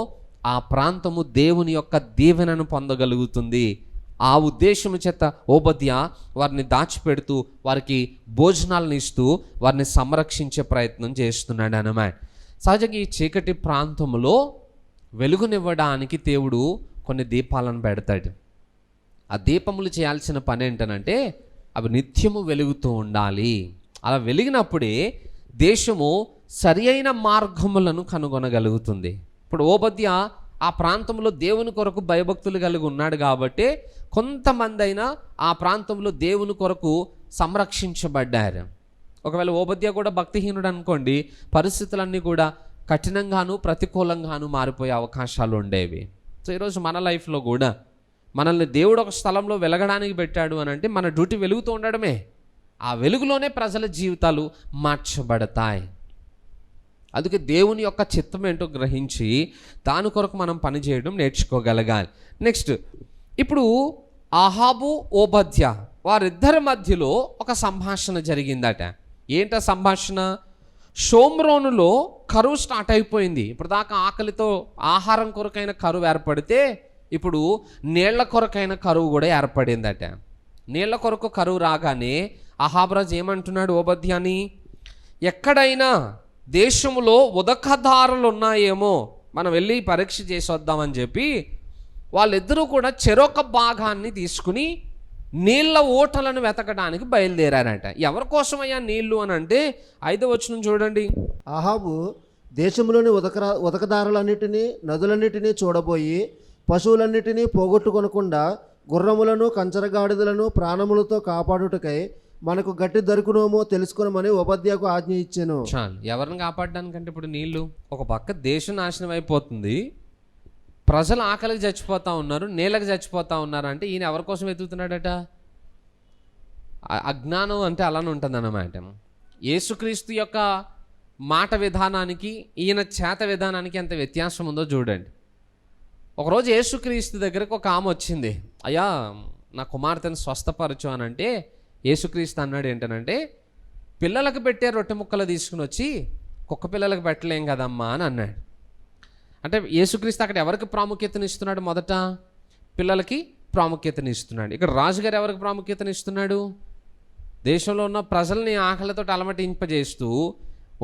ఆ ప్రాంతము దేవుని యొక్క దీవెనను పొందగలుగుతుంది. ఆ ఉద్దేశము చేత ఓబద్య వారిని దాచిపెడుతూ వారికి భోజనాలను ఇస్తూ వారిని సంరక్షించే ప్రయత్నం చేస్తున్నాడు అన్నమాట. సహజంగా ఈ చీకటి ప్రాంతంలో వెలుగునివ్వడానికి దేవుడు కొన్ని దీపాలను పెడతాడు. ఆ దీపములు చేయాల్సిన పని ఏంటనంటే అవి నిత్యము వెలుగుతూ ఉండాలి. అలా వెలిగినప్పుడే దేశము సరి అయిన మార్గములను కనుగొనగలుగుతుంది. ఇప్పుడు ఓబద్య ఆ ప్రాంతంలో దేవుని కొరకు భయభక్తులు కలిగి ఉన్నాడు కాబట్టి కొంతమంది అయినా ఆ ప్రాంతంలో దేవుని కొరకు సంరక్షించబడ్డారు. ఒకవేళ ఓబద్య కూడా భక్తిహీనుడు అనుకోండి, పరిస్థితులన్నీ కూడా కఠినంగాను ప్రతికూలంగాను మారిపోయే అవకాశాలు ఉండేవి. సో ఈరోజు మన లైఫ్లో కూడా మనల్ని దేవుడు ఒక స్థలంలో వెలగడానికి పెట్టాడు అని అంటే మన డ్యూటీ వెలుగుతూ ఉండడమే. ఆ వెలుగులోనే ప్రజల జీవితాలు మార్చబడతాయి. అందుకే దేవుని యొక్క చిత్తం ఏంటో గ్రహించి దాని కొరకు మనం పనిచేయడం నేర్చుకోగలగాలి. నెక్స్ట్, ఇప్పుడు అహాబు ఓబద్య వారిద్దరి మధ్యలో ఒక సంభాషణ జరిగిందట. ఏంట సంభాషణ? షోమ్రోనులో కరువు స్టార్ట్ అయిపోయింది. ఇప్పుడు దాకా ఆకలితో ఆహారం కొరకైన కరువు ఏర్పడితే ఇప్పుడు నీళ్ల కొరకైన కరువు కూడా ఏర్పడిందట. నీళ్ల కొరకు కరువు రాగానే అహాబరాజు ఏమంటున్నాడు ఓబద్యాని, ఎక్కడైనా దేశంలో ఉదకధారలు ఉన్నాయేమో మనం వెళ్ళి పరీక్ష చేసి వద్దామని చెప్పి వాళ్ళిద్దరూ కూడా చెరొక భాగాన్ని తీసుకుని నీళ్ళ ఓటలను వెతకడానికి బయలుదేరారట. ఎవరి కోసమయ్యా నీళ్లు అని అంటే 5వ వచనం చూడండి. అహాబు దేశంలోని ఉదకదారులన్నిటినీ నదులన్నిటినీ చూడబోయి పశువులన్నిటినీ పోగొట్టుకొనకుండా గుర్రములను కంచరగాడిదలను ప్రాణములతో కాపాడుటకై మనకు గట్టి దొరుకునేమో తెలుసుకునమని ఓబద్యాకు ఆజ్ఞ ఇచ్చాను. చాలు. ఎవరిని కాపాడడానికంటే ఇప్పుడు నీళ్లు. ఒక పక్క దేశం నాశనం అయిపోతుంది, ప్రజలు ఆకలికి చచ్చిపోతూ ఉన్నారు, నీళ్ళకి చచ్చిపోతూ ఉన్నారు. అంటే ఈయన ఎవరి కోసం వెతుకుతున్నాడట? అజ్ఞానం అంటే అలానే ఉంటుంది అన్నమాట. యేసుక్రీస్తు యొక్క మాట విధానానికి ఈయన చేత విధానానికి ఎంత వ్యత్యాసం ఉందో చూడండి. ఒకరోజు యేసుక్రీస్తు దగ్గరకు ఒక ఆమె వచ్చింది, అయ్యా నా కుమార్తెను స్వస్థపరచు అని అంటే యేసుక్రీస్తు అన్నాడు ఏంటనంటే, పిల్లలకు పెట్టే రొట్టె ముక్కలు తీసుకుని వచ్చి కుక్క పిల్లలకు పెట్టలేం కదమ్మా అని అన్నాడు. అంటే యేసుక్రీస్తు అక్కడ ఎవరికి ప్రాముఖ్యతను ఇస్తున్నాడు? మొదట పిల్లలకి ప్రాముఖ్యతను ఇస్తున్నాడు. ఇక్కడ రాజుగారు ఎవరికి ప్రాముఖ్యతను ఇస్తున్నాడు? దేశంలో ఉన్న ప్రజల్ని ఆకలితో అలమటింపజేస్తూ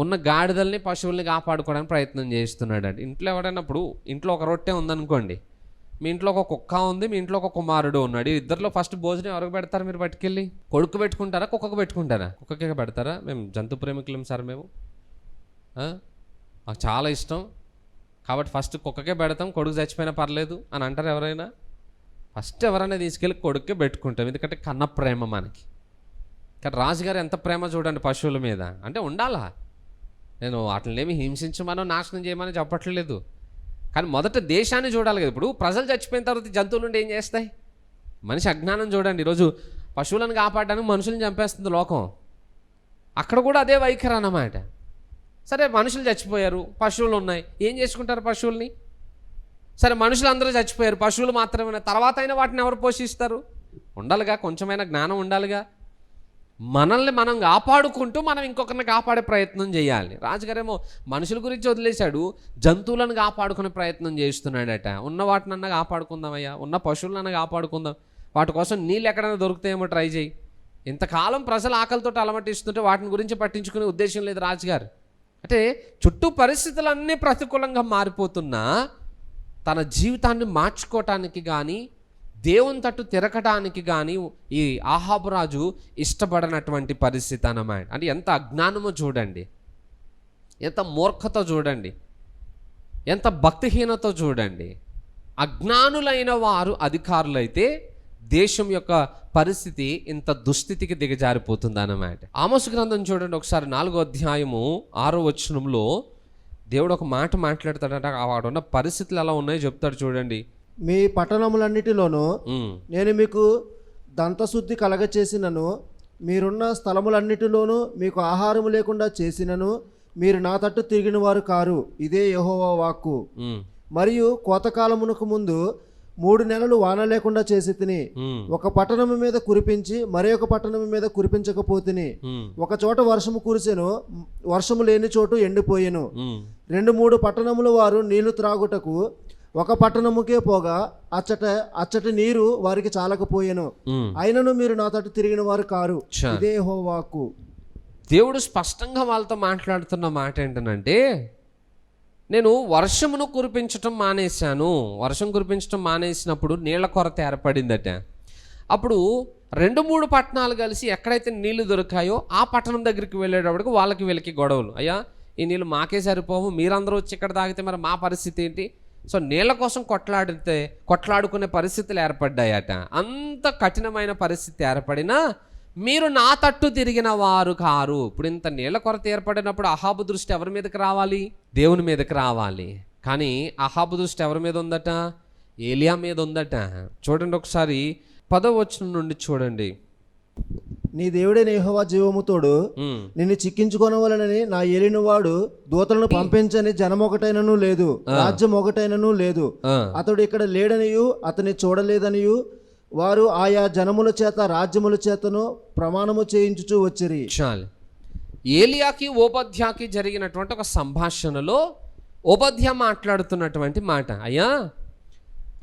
ఉన్న గాడిదల్ని పశువుల్ని కాపాడుకోవడానికి ప్రయత్నం చేస్తున్నాడు. అంటే ఇంట్లో ఎవడైనప్పుడు ఇంట్లో ఒక రొట్టె ఉందనుకోండి, మీ ఇంట్లో ఒక కుక్క ఉంది, మీ ఇంట్లో ఒక కుమారుడు ఉన్నాడు. ఇద్దరిలో ఫస్ట్ భోజనం ఎవరికి పెడతారు? మీరు పట్టుకెళ్ళి కొడుకు పెట్టుకుంటారా, కుక్కకు పెట్టుకుంటారా? కుక్కకే పెడతారా? మేము జంతు ప్రేమికులం సార్, మేము మాకు చాలా ఇష్టం కాబట్టి ఫస్ట్ కుక్కకే పెడతాం, కొడుకు చచ్చిపోయినా పర్లేదు అని అంటారు ఎవరైనా? ఫస్ట్ ఎవరైనా తీసుకెళ్ళి కొడుకే పెట్టుకుంటాం, ఎందుకంటే కన్న ప్రేమ మనకి. కానీ రాజుగారు ఎంత ప్రేమ చూడండి పశువుల మీద. అంటే ఉండాలా, నేను వాటిని ఏమి హింసించమనో నాశనం చేయమని చెప్పట్లేదు, కానీ మొదట దేశాన్ని చూడాలి కదా. ఇప్పుడు ప్రజలు చచ్చిపోయిన తర్వాత జంతువుల నుండి ఏం చేస్తాయి? మనిషి అజ్ఞానం చూడండి. ఈరోజు పశువులను కాపాడడానికి మనుషులను చంపేస్తుంది లోకం. అక్కడ కూడా అదే వైఖరి అన్నమాట. సరే మనుషులు చచ్చిపోయారు, పశువులు ఉన్నాయి, ఏం చేసుకుంటారు పశువుల్ని? సరే మనుషులు అందరూ చచ్చిపోయారు, పశువులు మాత్రమే, తర్వాత అయినా వాటిని ఎవరు పోషిస్తారు? ఉండాలిగా, కొంచెమైనా జ్ఞానం ఉండాలిగా. మనల్ని మనం కాపాడుకుంటూ మనం ఇంకొకరిని కాపాడే ప్రయత్నం చేయాలి. రాజుగారేమో మనుషుల గురించి వదిలేశాడు, జంతువులను కాపాడుకునే ప్రయత్నం చేస్తున్నాడట. ఉన్న వాటినన్నా కాపాడుకుందామయ్యా, ఉన్న పశువులన్నా కాపాడుకుందాం, వాటి కోసం నీళ్ళు ఎక్కడైనా దొరుకుతాయేమో ట్రై చేయి. ఇంతకాలం ప్రజలు ఆకలితో అలమటిస్తుంటే వాటిని గురించి పట్టించుకునే ఉద్దేశం లేదు రాజుగారు. అంటే చుట్టూ పరిస్థితులన్నీ ప్రతికూలంగా మారిపోతున్నా తన జీవితాన్ని మార్చుకోవటానికి కానీ దేవుని తట్టు తిరగటానికి కానీ ఈ అహాబు రాజు ఇష్టపడనటువంటి పరిస్థితి అన్నమాట. అంటే ఎంత అజ్ఞానమో చూడండి, ఎంత మూర్ఖత చూడండి, ఎంత భక్తిహీనత చూడండి. అజ్ఞానులైన వారు అధికారులైతే దేశం యొక్క పరిస్థితి ఇంత దుస్థితికి దిగజారిపోతుంది అన్నమాట. ఆమోసు గ్రంథం చూడండి ఒకసారి 4వ అధ్యాయము 6వ వచనంలో దేవుడు ఒక మాట మాట్లాడతాడంట. వాడున్న పరిస్థితులు ఎలా ఉన్నాయో చెప్తాడు చూడండి. మీ పట్టణములన్నిటిలోనూ నేను మీకు దంతశుద్ధి కలగచేసినను, మీరున్న స్థలములన్నిటిలోనూ మీకు ఆహారము లేకుండా చేసినను, మీరు నా తట్టు తిరిగిన వారు కారు, ఇదే యెహోవా వాక్కు. మరియు కోతకాలమునకు ముందు 3 నెలలు వాన లేకుండా చేసి తిని, ఒక పట్టణము మీద కురిపించి మరి ఒక పట్టణము మీద కురిపించకపోతిని. ఒక చోట వర్షము కురిసెను, వర్షము లేని చోటు ఎండిపోయెను. 2-3 పట్టణముల వారు నీళ్లు త్రాగుటకు ఒక పట్టణముకే పోగా అచ్చటి నీరు వారికి చాలకపోయెను. అయినను మీరు నా తట్టు తిరిగిన వారు కారు, ఇదే యెహోవా వాక్కు. దేవుడు స్పష్టంగా వాళ్ళతో మాట్లాడుతున్న మాట ఏంటనంటే, నేను వర్షమును కురిపించటం మానేశాను. వర్షం కురిపించటం మానేసినప్పుడు నీళ్ల కొరత ఏర్పడిందట. అప్పుడు 2-3 పట్టణాలు కలిసి ఎక్కడైతే నీళ్లు దొరికాయో ఆ పట్టణం దగ్గరికి వెళ్ళేటప్పటికి వాళ్ళకి వీళ్ళకి గొడవలు. అయ్యా ఈ నీళ్ళు మాకే సరిపోవు, మీరందరూ వచ్చి ఇక్కడ తాగితే మరి మా పరిస్థితి ఏంటి? సో నీళ్ళ కోసం కొట్లాడుకునే పరిస్థితులు ఏర్పడ్డాయట. అంత కఠినమైన పరిస్థితి ఏర్పడినా మీరు నా తట్టు తిరిగిన వారు కారు. ఇప్పుడు ఇంత నీళ్ళ కొరత ఏర్పడినప్పుడు అహాబు దృష్టి ఎవరి మీదకి రావాలి? దేవుని మీదకి రావాలి. కానీ అహాబు దృష్టి ఎవరి మీద ఉందట? ఏలియా మీద ఉందట. చూడండి ఒకసారి 10వ వచనం నుండి చూడండి. నీ దేవుడైన యెహోవా జీవము తోడు నిన్ను చిక్కించుకొనవలనని నా ఏలిన వాడు దూతలను పంపించని జనం ఒకటైనను లేదు, రాజ్యం ఒకటైనను లేదు. అతడు ఇక్కడ లేడనియు అతని చూడలేదనియు వారు ఆయా జనముల చేత రాజ్యముల చేతను ప్రమాణము చేయించుచూ వచ్చిరి. చాలు. ఏలియాకి ఓబద్యాకి జరిగినటువంటి ఒక సంభాషణలో ఓబద్యా మాట్లాడుతున్నటువంటి మాట, అయ్యా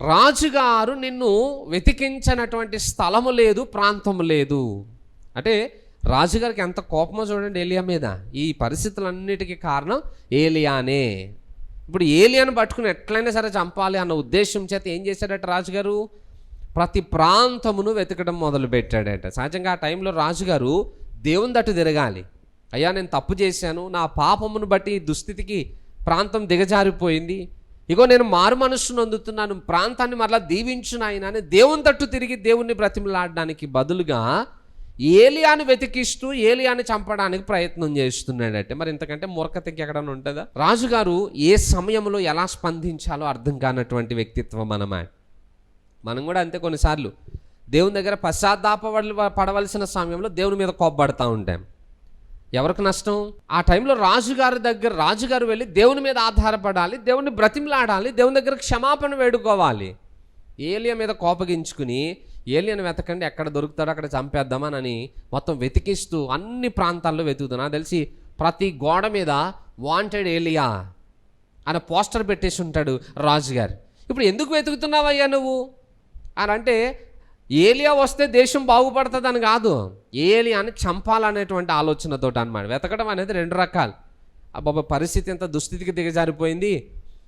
రాజుగారు నిన్ను వెతికించినటువంటి స్థలము లేదు, ప్రాంతము లేదు. అంటే రాజుగారికి ఎంత కోపమో చూడండి ఏలియా మీద. ఈ పరిస్థితులన్నిటికీ కారణం ఏలియానే. ఇప్పుడు ఏలియాను పట్టుకుని ఎట్లయినా సరే చంపాలి అన్న ఉద్దేశం చేత ఏం చేశాడట రాజుగారు? ప్రతి ప్రాంతమును వెతకడం మొదలుపెట్టాడట. సహజంగా ఆ టైంలో రాజుగారు దేవుని తట్టు తిరగాలి. అయ్యా నేను తప్పు చేశాను, నా పాపమును బట్టి దుస్థితికి ప్రాంతం దిగజారిపోయింది, ఇగో నేను మారు మనస్సును అందుతున్నాను, ప్రాంతాన్ని మరలా దీవించు నాయనా అని దేవుని తట్టు తిరిగి దేవుణ్ణి బ్రతిమలాడడానికి బదులుగా ఏలియాను వెతికిస్తూ ఏలియాని చంపడానికి ప్రయత్నం చేస్తున్నాడంటే మరి ఇంతకంటే మూర్ఖతకి ఎక్కడన్నా ఉంటుందా? రాజుగారు ఏ సమయంలో ఎలా స్పందించాలో అర్థం కానటువంటి వ్యక్తిత్వం మనం కూడా అంతే. కొన్నిసార్లు దేవుని దగ్గర పడవలసిన సమయంలో దేవుని మీద కోప్పడతా ఉంటాం. ఎవరికి నష్టం? ఆ టైంలో రాజుగారు వెళ్ళి దేవుని మీద ఆధారపడాలి, దేవుని బ్రతిమలాడాలి, దేవుని దగ్గర క్షమాపణ వేడుకోవాలి. ఏలియా మీద కోపగించుకుని ఏలియాను వెతకండి, ఎక్కడ దొరుకుతాడో అక్కడ చంపేద్దామని మొత్తం వెతికిస్తూ అన్ని ప్రాంతాల్లో వెతుకుతున్నా. నాకు తెలిసి ప్రతి గోడ మీద వాంటెడ్ ఏలియా అని పోస్టర్ పెట్టేసి ఉంటాడు రాజుగారు. ఇప్పుడు ఎందుకు వెతుకుతున్నావయ్యా నువ్వు అని అంటే ఏలియా వస్తే దేశం బాగుపడుతుందని కాదు, ఏలియాని చంపాలనేటువంటి ఆలోచనతో అన్నమాట. వెతకడం అనేది 2 రకాలు. అబ్బాబా పరిస్థితి ఎంత దుస్థితికి దిగజారిపోయింది,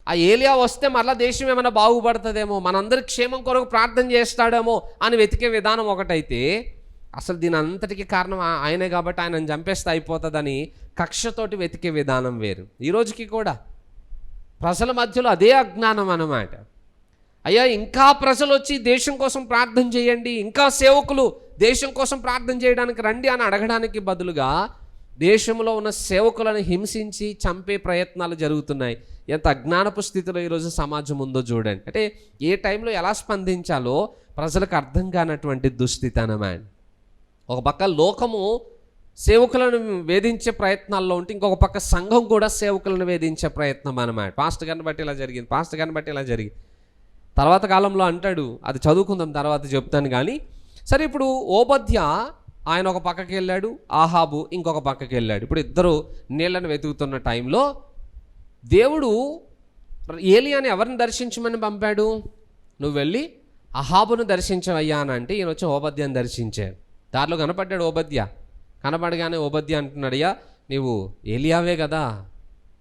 ఆ ఏలియా వస్తే మరలా దేశం ఏమైనా బాగుపడుతుందేమో, మనందరి క్షేమం కొరకు ప్రార్థన చేస్తాడేమో అని వెతికే విధానం ఒకటైతే, అసలు దీని అంతటికీ కారణం ఆయనే కాబట్టి ఆయనను చంపేస్తే అయిపోతుందని కక్షతోటి వెతికే విధానం వేరు. ఈ రోజుకి కూడా ప్రజల మధ్యలో అదే అజ్ఞానం అన్నమాట. అయ్యా ఇంకా ప్రజలు వచ్చి దేశం కోసం ప్రార్థన చేయండి, ఇంకా సేవకులు దేశం కోసం ప్రార్థన చేయడానికి రండి అని అడగడానికి బదులుగా దేశంలో ఉన్న సేవకులను హింసించి చంపే ప్రయత్నాలు జరుగుతున్నాయి. ఎంత అజ్ఞానపు స్థితిలో ఈరోజు సమాజం ఉందో చూడండి. అంటే ఏ టైంలో ఎలా స్పందించాలో ప్రజలకు అర్థం కానటువంటి దుస్థితి అన్నమాట. ఒక పక్క లోకము సేవకులను వేధించే ప్రయత్నాల్లో ఉంటే ఇంకొక పక్క సంఘం కూడా సేవకులను వేధించే ప్రయత్నం అన్నమాట. పాస్టర్ గారిని బట్టి ఇలా జరిగింది, తర్వాత కాలంలో అంటాడు, అది చదువుకుందాం తర్వాత చెప్తాను. కానీ సరే, ఇప్పుడు ఓబద్యా ఆయన ఒక పక్కకి వెళ్ళాడు, ఆహాబు ఇంకొక పక్కకి వెళ్ళాడు. ఇప్పుడు ఇద్దరు నీళ్లను వెతుకుతున్న టైంలో దేవుడు ఏలియాని ఎవరిని దర్శించమని పంపాడు? నువ్వు వెళ్ళి అహాబును దర్శించవయ్యా అని అంటే ఈయన వచ్చి ఓబద్యాన్ని దర్శించాడు. దారిలో కనపడ్డాడు ఓబద్యా. కనపడగానే ఓబద్యా అంటున్నాడు, అయ్యా నీవు ఏలియావే కదా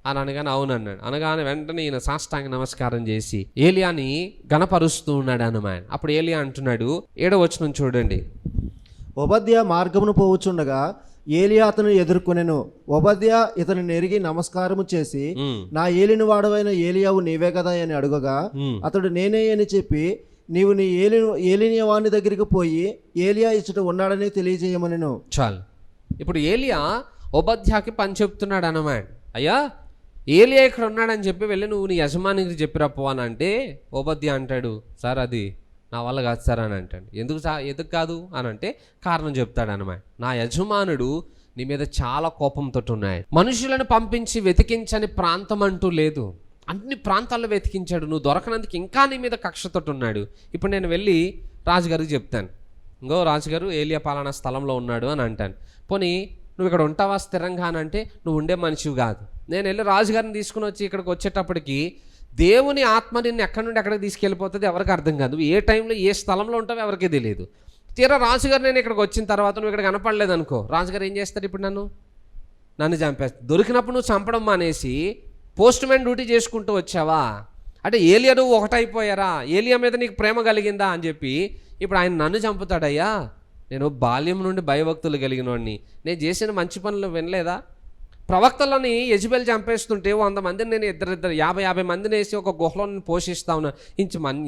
అని అనగానే అవునన్నాడు. అనగానే వెంటనే ఈయన సాష్టాంగ నమస్కారం చేసి ఏలియాని గణపరుస్తూ ఉన్నాడు అన్నమాట. అప్పుడు ఏలియా అంటున్నాడు, 7వ వచనం చూడండి. ఓబద్యా మార్గమును పోవుచుండగా ఏలియా అతను ఎదుర్కొనెను. ఓబద్యా ఇతను నెరిగి నమస్కారము చేసి, నా ఏలిన వాడవైన ఏలియావు నీవే కదా అని అడుగగా అతడు నేనే అని చెప్పి, నీవు నీ ఏలిన వాని దగ్గరికి పోయి ఏలియా ఇచ్చట ఉన్నాడని తెలియజేయమనెను. చాలు. ఇప్పుడు ఏలియా ఓబద్యాకి పని చెప్తున్నాడు అన్నమాట. అయ్యా ఏలియా ఇక్కడ ఉన్నాడని చెప్పి వెళ్ళి నువ్వు నీ యజమానికి చెప్పిరప్పు అని అంటే ఓబద్యా అంటాడు, సార్ అది నా వల్ల కాదు సార్ అని అంటాడు. ఎందుకు కాదు అని అంటే కారణం చెప్తాడు అన్నమాట. నా యజమానుడు నీ మీద చాలా కోపంతో ఉన్నాడు, మనుషులను పంపించి వెతికించని ప్రాంతం అంటూ లేదు, అన్ని ప్రాంతాల్లో వెతికించాడు, నువ్వు దొరకనందుకు ఇంకా నీ మీద కక్షతో ఉన్నాడు. ఇప్పుడు నేను వెళ్ళి రాజుగారికి చెప్తాను, ఇంకో రాజుగారు ఏలియా పాలనా స్థలంలో ఉన్నాడు అని అంటాను. పోనీ నువ్వు ఇక్కడ ఉంటావా స్థిరంగా అని అంటే నువ్వు ఉండే మనిషివి కాదు. నేను వెళ్ళి రాజుగారిని తీసుకుని వచ్చి ఇక్కడికి వచ్చేటప్పటికి దేవుని ఆత్మ నిన్ను ఎక్కడి నుండి ఎక్కడికి తీసుకెళ్ళిపోతుంది ఎవరికి అర్థం కాదు. నువ్వు ఏ టైంలో ఏ స్థలంలో ఉంటావో ఎవరికీ తెలియదు. తీరా రాజుగారు నేను ఇక్కడికి వచ్చిన తర్వాత నువ్వు ఇక్కడ కనపడలేదు అనుకో, రాజుగారు ఏం చేస్తాడు? ఇప్పుడు నన్ను చంపేస్తాడు. దొరికినప్పుడు నువ్వు చంపడం మానేసి పోస్ట్ మ్యాన్ డ్యూటీ చేసుకుంటూ వచ్చావా అంటే ఏలియా నువ్వు ఒకటైపోయారా, ఏలియా మీద నీకు ప్రేమ కలిగిందా అని చెప్పి ఇప్పుడు ఆయన నన్ను చంపుతాడయ్యా. నేను బాల్యం నుండి భయభక్తులు కలిగిన వాడిని, నేను చేసిన మంచి పనులు వినలేదా, ప్రవక్తలని యెజెబెల్ చంపేస్తుంటే 100 మందిని నేను ఇద్దరు 50 మందిని వేసి ఒక గుహలో నేను పోషిస్తా ఉన్నా.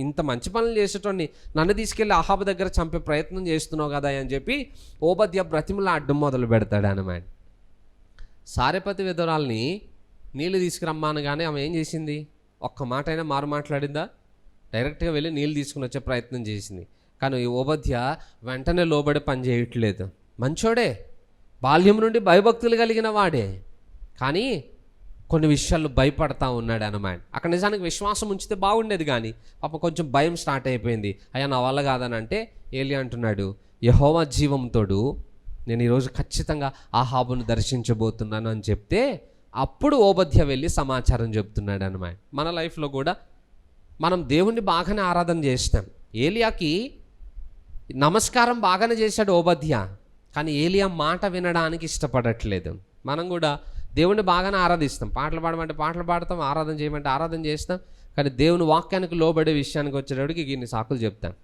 ఇంత మంచి పనులు చేసేటోడిని నన్ను తీసుకెళ్ళి అహాబు దగ్గర చంపే ప్రయత్నం చేస్తున్నావు కదా అని చెప్పి ఓబద్య బ్రతిమలా అడ్డం మొదలు పెడతాడు అన్నమాట. సారెపతి విధురాల్ని నీళ్ళు తీసుకురమ్మానగానే ఆమె ఏం చేసింది? ఒక్క మాట అయినా మారు మాట్లాడిందా? డైరెక్ట్గా వెళ్ళి నీళ్ళు తీసుకుని వచ్చే ప్రయత్నం చేసింది. కానీ ఈ ఓబద్య వెంటనే లోబడి పని చేయట్లేదు. మంచోడే, బాల్యం నుండి భయభక్తులు కలిగిన వాడే, కానీ కొన్ని విషయాల్లో భయపడతా ఉన్నాడు అన్నమాట. అక్కడ నిజానికి విశ్వాసం ఉంచితే బాగుండేది, కానీ పాప కొంచెం భయం స్టార్ట్ అయిపోయింది. అయ్యా నా వల్ల కాదని అంటే ఏలియా అంటున్నాడు, యెహోవా జీవంతోడు నేను ఈరోజు ఖచ్చితంగా ఆహాబును దర్శించబోతున్నాను అని చెప్తే అప్పుడు ఓబద్య వెళ్ళి సమాచారం చెప్తున్నాడు అన్నమాట. మన లైఫ్లో కూడా మనం దేవుణ్ణి బాగానే ఆరాధన చేస్తాం. ఏలియాకి నమస్కారం బాగానే చేశాడు ఓబద్య, కానీ ఏలియా మాట వినడానికి ఇష్టపడట్లేదు. మనం కూడా దేవుణ్ణి బాగానే ఆరాధిస్తాం, పాటలు పాడమంటే పాటలు పాడతాం, ఆరాధన చేయమంటే ఆరాధన చేస్తాం, కానీ దేవుని వాక్యానికి లోబడే విషయానికి వచ్చేటప్పటికి ఇన్ని సాకులు చెప్తాం.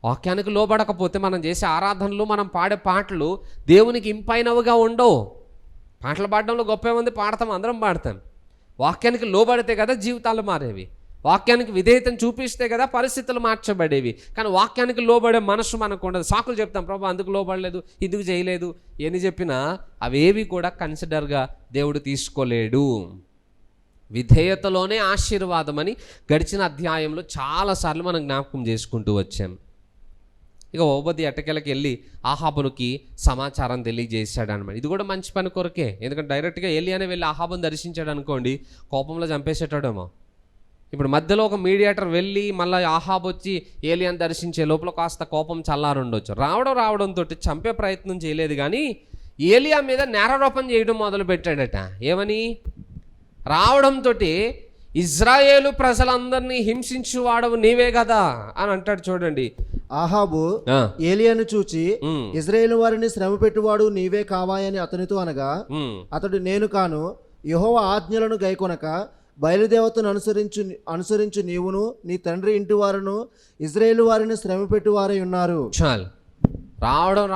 వాక్యానికి లోబడకపోతే మనం చేసే ఆరాధనలు, మనం పాడే పాటలు దేవునికి ఇంపైనవిగా ఉండవు. పాటలు పాడడంలో గొప్ప ఉంది, పాడతాం, అందరం పాడతాం. వాక్యానికి లోబడితే కదా జీవితాలు మారేవి, వాక్యానికి విధేయతను చూపిస్తే కదా పరిస్థితులు మార్చబడేవి. కానీ వాక్యానికి లోబడే మనసు మనకు ఉండదు. సాకులు చెప్తాం, ప్రభు అందుకు లోబడలేదు, ఇందుకు చేయలేదు, ఎన్ని చెప్పినా అవేవి కూడా కన్సిడర్గా దేవుడు తీసుకోలేడు. విధేయతలోనే ఆశీర్వాదం అని గడిచిన అధ్యాయంలో చాలాసార్లు మనం జ్ఞాపకం చేసుకుంటూ వచ్చాం. ఇక ఓబద్య ఎట్టకెళ్ళకి వెళ్ళి ఆహాబునికి సమాచారం తెలియజేశాడు అనమాట. ఇది కూడా మంచి పని కొరకే, ఎందుకంటే డైరెక్ట్గా ఏలియానే వెళ్ళి ఆహాబుని దర్శించాడు అనుకోండి, కోపంలో చంపేసేటాడేమో. ఇప్పుడు మధ్యలో ఒక మీడియేటర్ వెళ్ళి మళ్ళీ ఆహాబ్ వచ్చి ఏలియాని దర్శించే లోపల కాస్త కోపం చల్లారుండొచ్చు. రావడంతో చంపే ప్రయత్నం చేయలేదు, కానీ ఏలియా మీద నేరారోపణ చేయడం మొదలు పెట్టాడట. ఏమని? రావడంతో ఇజ్రాయేలు ప్రజలందరినీ హింసించువాడవు నీవే కదా అని అంటాడు. చూడండి, ఆహాబు ఏలియాను చూచి ఇజ్రాయేలు వారిని శ్రమ పెట్టువాడు నీవే కావాయని అతనితో అనగా అతడు నేను కాను, యెహోవా ఆజ్ఞలను గైకొనక బయలుదేవతను అనుసరించు నీవును నీ తండ్రి ఇంటి వారును ఇజ్రాయేలు వారిని శ్రమ పెట్టువారై ఉన్నారు. చాలు,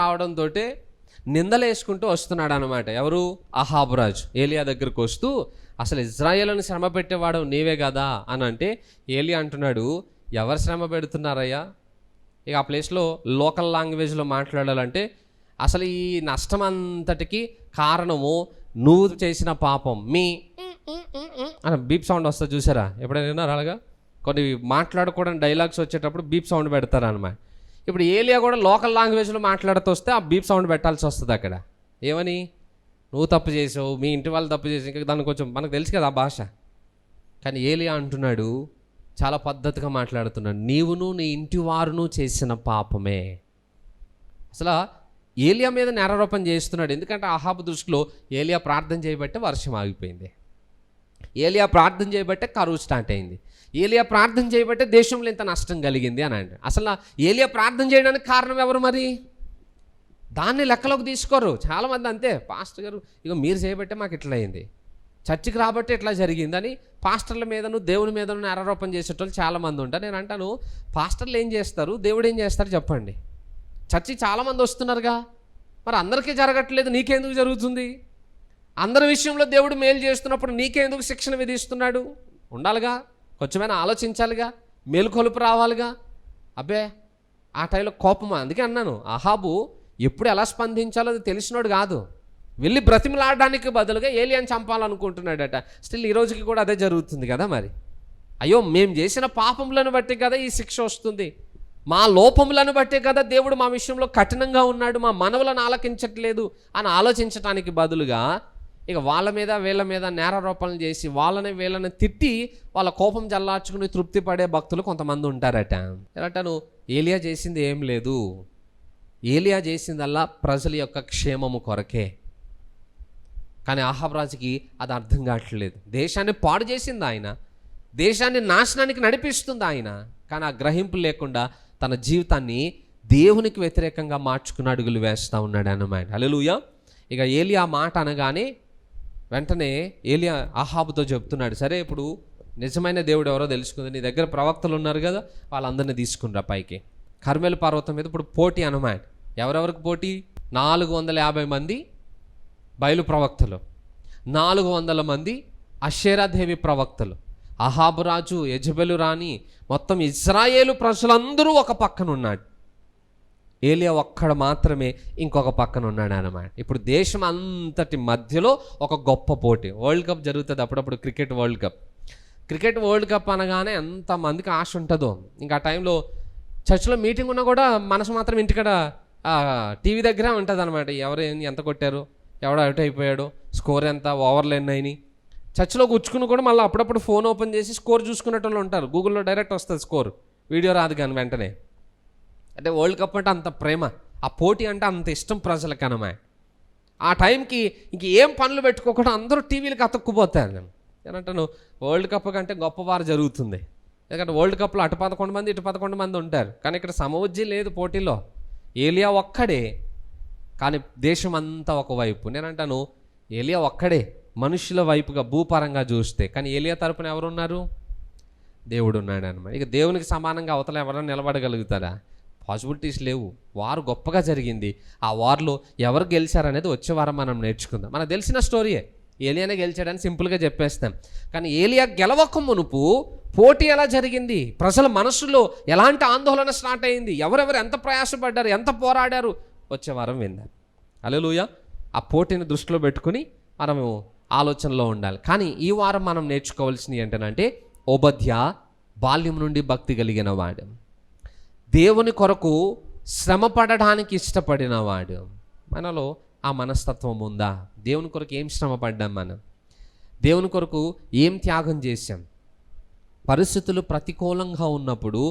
రావడంతో నిందలేసుకుంటూ వస్తున్నాడు అనమాట. ఎవరు? అహాబు రాజు ఏలియా దగ్గరకు వస్తూ అసలు ఇజ్రాయేలుని శ్రమ పెట్టేవాడు నీవే కదా అని అంటే ఏలియా అంటున్నాడు, ఎవరు శ్రమ పెడుతున్నారయ్యా? ఇక ఆ ప్లేస్లో లోకల్ లాంగ్వేజ్లో మాట్లాడాలంటే అసలు ఈ నష్టం అంతటికి కారణము నువ్వు చేసిన పాపం. మీ అని బీప్ సౌండ్ వస్తుంది చూసారా? ఎప్పుడైనా విన్నారా? అలాగా కొన్ని మాట్లాడుకోవడానికి డైలాగ్స్ వచ్చేటప్పుడు బీప్ సౌండ్ పెడతారు అన్నమాట. ఇప్పుడు ఏలియా కూడా లోకల్ లాంగ్వేజ్లో మాట్లాడుతూ వస్తే ఆ బీప్ సౌండ్ పెట్టాల్సి వస్తుంది అక్కడ. ఏమని? నువ్వు తప్పు చేసావు, మీ ఇంటి వాళ్ళు తప్పు చేసి, ఇంకా దానికి కొంచెం మనకు తెలుసు కదా ఆ భాష. కానీ ఏలియా అంటున్నాడు, చాలా పద్ధతిగా మాట్లాడుతున్నాడు, నీవును నీ ఇంటి వారును చేసిన పాపమే. అసలు ఏలియా మీద నేరారోపణ చేస్తున్నాడు. ఎందుకంటే అహాబు దృష్టిలో ఏలియా ప్రార్థన చేయబట్టే వర్షం ఆగిపోయింది, ఏలియా ప్రార్థన చేయబట్టే కరువు స్టార్ట్ అయింది, ఏలియా ప్రార్థన చేయబట్టే దేశంలో ఇంత నష్టం కలిగింది అని అంటే అసలు ఏలియా ప్రార్థన చేయడానికి కారణం ఎవరు? మరి దాన్ని లెక్కలోకి తీసుకోరు చాలామంది. అంతే, పాస్టర్ గారు ఇక మీరు చేయబట్టే మాకు ఇట్లా అయింది, చర్చికి రాబట్టే ఇట్లా జరిగిందని పాస్టర్ల మీదను దేవుని మీదను నేరారోపణ చేసేటోళ్ళు చాలామంది ఉంటారు. నేను అంటాను, పాస్టర్లు ఏం చేస్తారు, దేవుడు ఏం చేస్తారు చెప్పండి? చర్చి చాలామంది వస్తున్నారుగా, మరి అందరికీ జరగట్లేదు, నీకెందుకు జరుగుతుంది? అందరి విషయంలో దేవుడు మేలు చేస్తున్నప్పుడు నీకెందుకు శిక్షణ విధిస్తున్నాడు? ఉండాలిగా, కొంచెమైనా ఆలోచించాలిగా, మేలుకొలుపు రావాలిగా. అబ్బే ఆ టైంలో కోపమా? అందుకే అన్నాను, అహాబు ఎప్పుడు ఎలా స్పందించాలో అది తెలిసినోడు కాదు. వెళ్ళి బ్రతిమలాడడానికి బదులుగా ఏలియాని చంపాలనుకుంటున్నాడట. స్టిల్ ఈ రోజుకి కూడా అదే జరుగుతుంది కదా. మరి అయ్యో మేము చేసిన పాపములను బట్టి కదా ఈ శిక్ష వస్తుంది, మా లోపములను బట్టే కదా దేవుడు మా విషయంలో కఠినంగా ఉన్నాడు, మా మనవులను ఆలకించట్లేదు అని ఆలోచించడానికి బదులుగా ఇక వాళ్ళ మీద వీళ్ళ మీద నేరారోపణలు చేసి వాళ్ళని వీళ్ళని తిట్టి వాళ్ళ కోపం జల్లార్చుకుని తృప్తి పడే భక్తులు కొంతమంది ఉంటారట. ఎలాంటాను, ఏలియా చేసింది ఏం లేదు, ఏలియా చేసిందల్లా ప్రజల యొక్క క్షేమము కొరకే. కానీ అహాబు రాజుకి అది అర్థం కావట్లేదు. దేశాన్ని పాడు చేసింది ఆయన, దేశాన్ని నాశనానికి నడిపిస్తుంది ఆయన, కానీ ఆ గ్రహింపు లేకుండా తన జీవితాన్ని దేవునికి వ్యతిరేకంగా మార్చుకుని అడుగులు వేస్తూ ఉన్నాడు అన్నమాట. హల్లెలూయా. ఇక ఏలియా మాట అనగానే వెంటనే ఏలియా అహాబుతో చెప్తున్నాడు, సరే ఇప్పుడు నిజమైన దేవుడు ఎవరో తెలుసుకుంది, నీ దగ్గర ప్రవక్తలు ఉన్నారు కదా, వాళ్ళందరినీ తీసుకునిరా పైకి. కర్మెలు పర్వతం మీద ఇప్పుడు పోటీ అన్నమాట. ఎవరెవరికి పోటీ? 450 మంది బయలు ప్రవక్తలు, 400 మంది అషేరాదేవి ప్రవక్తలు, అహాబు రాజు, యెజెబెలు రాణి, మొత్తం ఇజ్రాయేలు ప్రజలందరూ ఒక పక్కన ఉన్నాడు. ఏలియా ఒక్కడ మాత్రమే ఇంకొక పక్కన ఉన్నాడు అన్నమాట. ఇప్పుడు దేశం అంతటి మధ్యలో ఒక గొప్ప పోటీ. వరల్డ్ కప్ జరుగుతుంది అప్పుడప్పుడు, క్రికెట్ వరల్డ్ కప్ అనగానే ఎంతమందికి ఆశ ఉంటుందో. ఇంకా ఆ టైంలో చర్చిలో మీటింగ్ ఉన్నా కూడా మనసు మాత్రం ఇంటికాడ టీవీ దగ్గరే ఉంటుంది అనమాట. ఎవరు ఎంత కొట్టారు, ఎవడో అవుట్ అయిపోయాడు, స్కోర్ ఎంత, ఓవర్లు ఎన్ని అయినాయి. చర్చిలో కూర్చుకుని కూడా మళ్ళీ అప్పుడప్పుడు ఫోన్ ఓపెన్ చేసి స్కోర్ చూసుకునేటోళ్ళు ఉంటారు. గూగుల్లో డైరెక్ట్ వస్తుంది స్కోర్, వీడియో రాదు కానీ వెంటనే. అంటే వరల్డ్ కప్ అంటే అంత ప్రేమ, ఆ పోటీ అంటే అంత ఇష్టం ప్రజలకి అన్నమాట. ఆ టైంకి ఇంక ఏం పనులు పెట్టుకోకుండా అందరూ టీవీలకు అతుక్కుపోతారు. ఏంటంటాను, వరల్డ్ కప్ కంటే గొప్పవారు జరుగుతుంది. ఎందుకంటే వరల్డ్ కప్లో అటు 11 మంది ఇటు 11 మంది ఉంటారు. కానీ ఇక్కడ సమవుజ్జి లేదు పోటీలో. ఏలియా ఒక్కడే, కానీ దేశం అంతా ఒకవైపు. నేనంటాను ఏలియా ఒక్కడే మనుషుల వైపుగా భూపరంగా చూస్తే, కానీ ఏలియా తరపున ఎవరున్నారు? దేవుడు ఉన్నాడు అన్నమాట. ఇక దేవునికి సమానంగా అవతల ఎవరైనా నిలబడగలుగుతారా? పాసిబిలిటీస్ లేవు. వారు గొప్పగా జరిగింది. ఆ వార్లో ఎవరు గెలిచారనేది వచ్చే వారం మనం నేర్చుకుందాం. మనకు తెలిసిన స్టోరీయే, ఏలియానే గెలిచాడని సింపుల్గా చెప్పేస్తాం. కానీ ఏలియా గెలవక మునుపు పోటీ ఎలా జరిగింది, ప్రజల మనసులో ఎలాంటి ఆందోళన స్టార్ట్ అయింది, ఎవరెవరు ఎంత ప్రయాసపడ్డారు, ఎంత పోరాడారు, వచ్చే వారం విందాం. హల్లెలూయా. ఆ పోటీని దృష్టిలో పెట్టుకుని మనము ఆలోచనలో ఉండాలి. కానీ ఈ వారం మనం నేర్చుకోవాల్సింది ఏంటంటే, ఓబద్యా బాల్యం నుండి భక్తి కలిగిన వాడు, దేవుని కొరకు శ్రమ పడడానికి ఇష్టపడిన వాడు. మనలో ఆ మనస్తత్వం ఉందా? దేవుని కొరకు ఏం శ్రమ పడ్డాం మనం? దేవుని కొరకు ఏం త్యాగం చేశాం? పరిస్థితులు ప్రతికూలంగా ఉన్నప్పుడు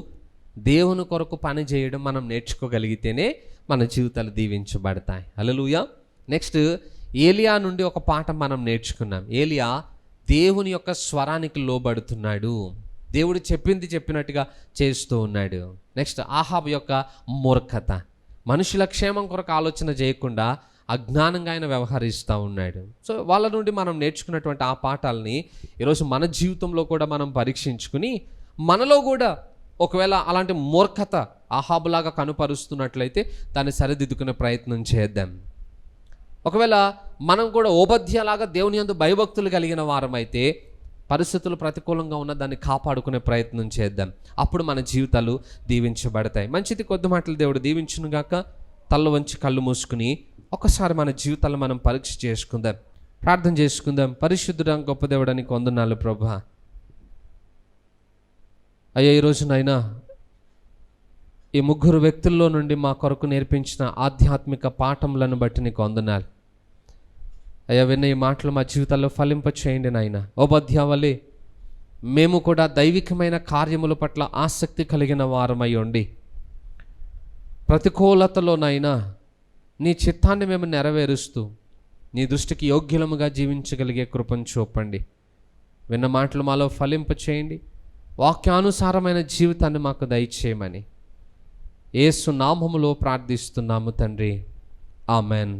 దేవుని కొరకు పని చేయడం మనం నేర్చుకోగలిగితేనే మన జీవితాలు దీవించబడతాయి. హల్లెలూయా. నెక్స్ట్, ఏలియా నుండి ఒక పాఠం మనం నేర్చుకున్నాం. ఏలియా దేవుని యొక్క స్వరానికి లోబడుతున్నాడు, దేవుడు చెప్పినట్టుగా చేస్తూ ఉన్నాడు. నెక్స్ట్, ఆహాబు యొక్క మూర్ఖత, మనుషుల క్షేమం కొరకు ఆలోచన చేయకుండా అజ్ఞానంగా ఆయన వ్యవహరిస్తూ ఉన్నాడు. సో వాళ్ళ నుండి మనం నేర్చుకున్నటువంటి ఆ పాఠాలని ఈరోజు మన జీవితంలో కూడా మనం పరీక్షించుకుని, మనలో కూడా ఒకవేళ అలాంటి మూర్ఖత ఆహాబులాగా కనుపరుస్తున్నట్లయితే దాన్ని సరిదిద్దుకునే ప్రయత్నం చేద్దాం. ఒకవేళ మనం కూడా ఓబద్యాలాగా దేవుని యందు భయభక్తులు కలిగిన వారమైతే పరిస్థితులు ప్రతికూలంగా ఉన్న దాన్ని కాపాడుకునే ప్రయత్నం చేద్దాం. అప్పుడు మన జీవితాలు దీవించబడతాయి. మంచిది, కొద్ది మాటలు దేవుడు దీవించునుగాక. తల్ల వంచి కళ్ళు మూసుకుని ఒకసారి మన జీవితాలు మనం పరీక్ష చేసుకుందాం, ప్రార్థన చేసుకుందాం. పరిశుద్ధుడా, గొప్ప దేవుడానికి వందనాలు ప్రభువా. అయ్యా, ఈరోజునైనా ఈ 3 వ్యక్తుల్లో నుండి మా కొరకు నేర్పించిన ఆధ్యాత్మిక పాఠములను బట్టి నీకు వందనాలు. అయ్యా, విన్న ఈ మాటలు మా జీవితాల్లో ఫలింప చేయండి నాయన. ఓబద్యా వలె మేము కూడా దైవికమైన కార్యముల పట్ల ఆసక్తి కలిగిన వారమై ఉండి, ప్రతికూలతలోనైనా నీ చిత్తాన్ని మేము నెరవేరుస్తూ నీ దృష్టికి యోగ్యులముగా జీవించగలిగే కృపను చూపండి. విన్న మాటలు మాలో ఫలింప చేయండి. వాక్యానుసారమైన జీవితాన్ని మాకు దయచేయమని యేసు నామములో ప్రార్థిస్తున్నాము తండ్రి. ఆమెన్.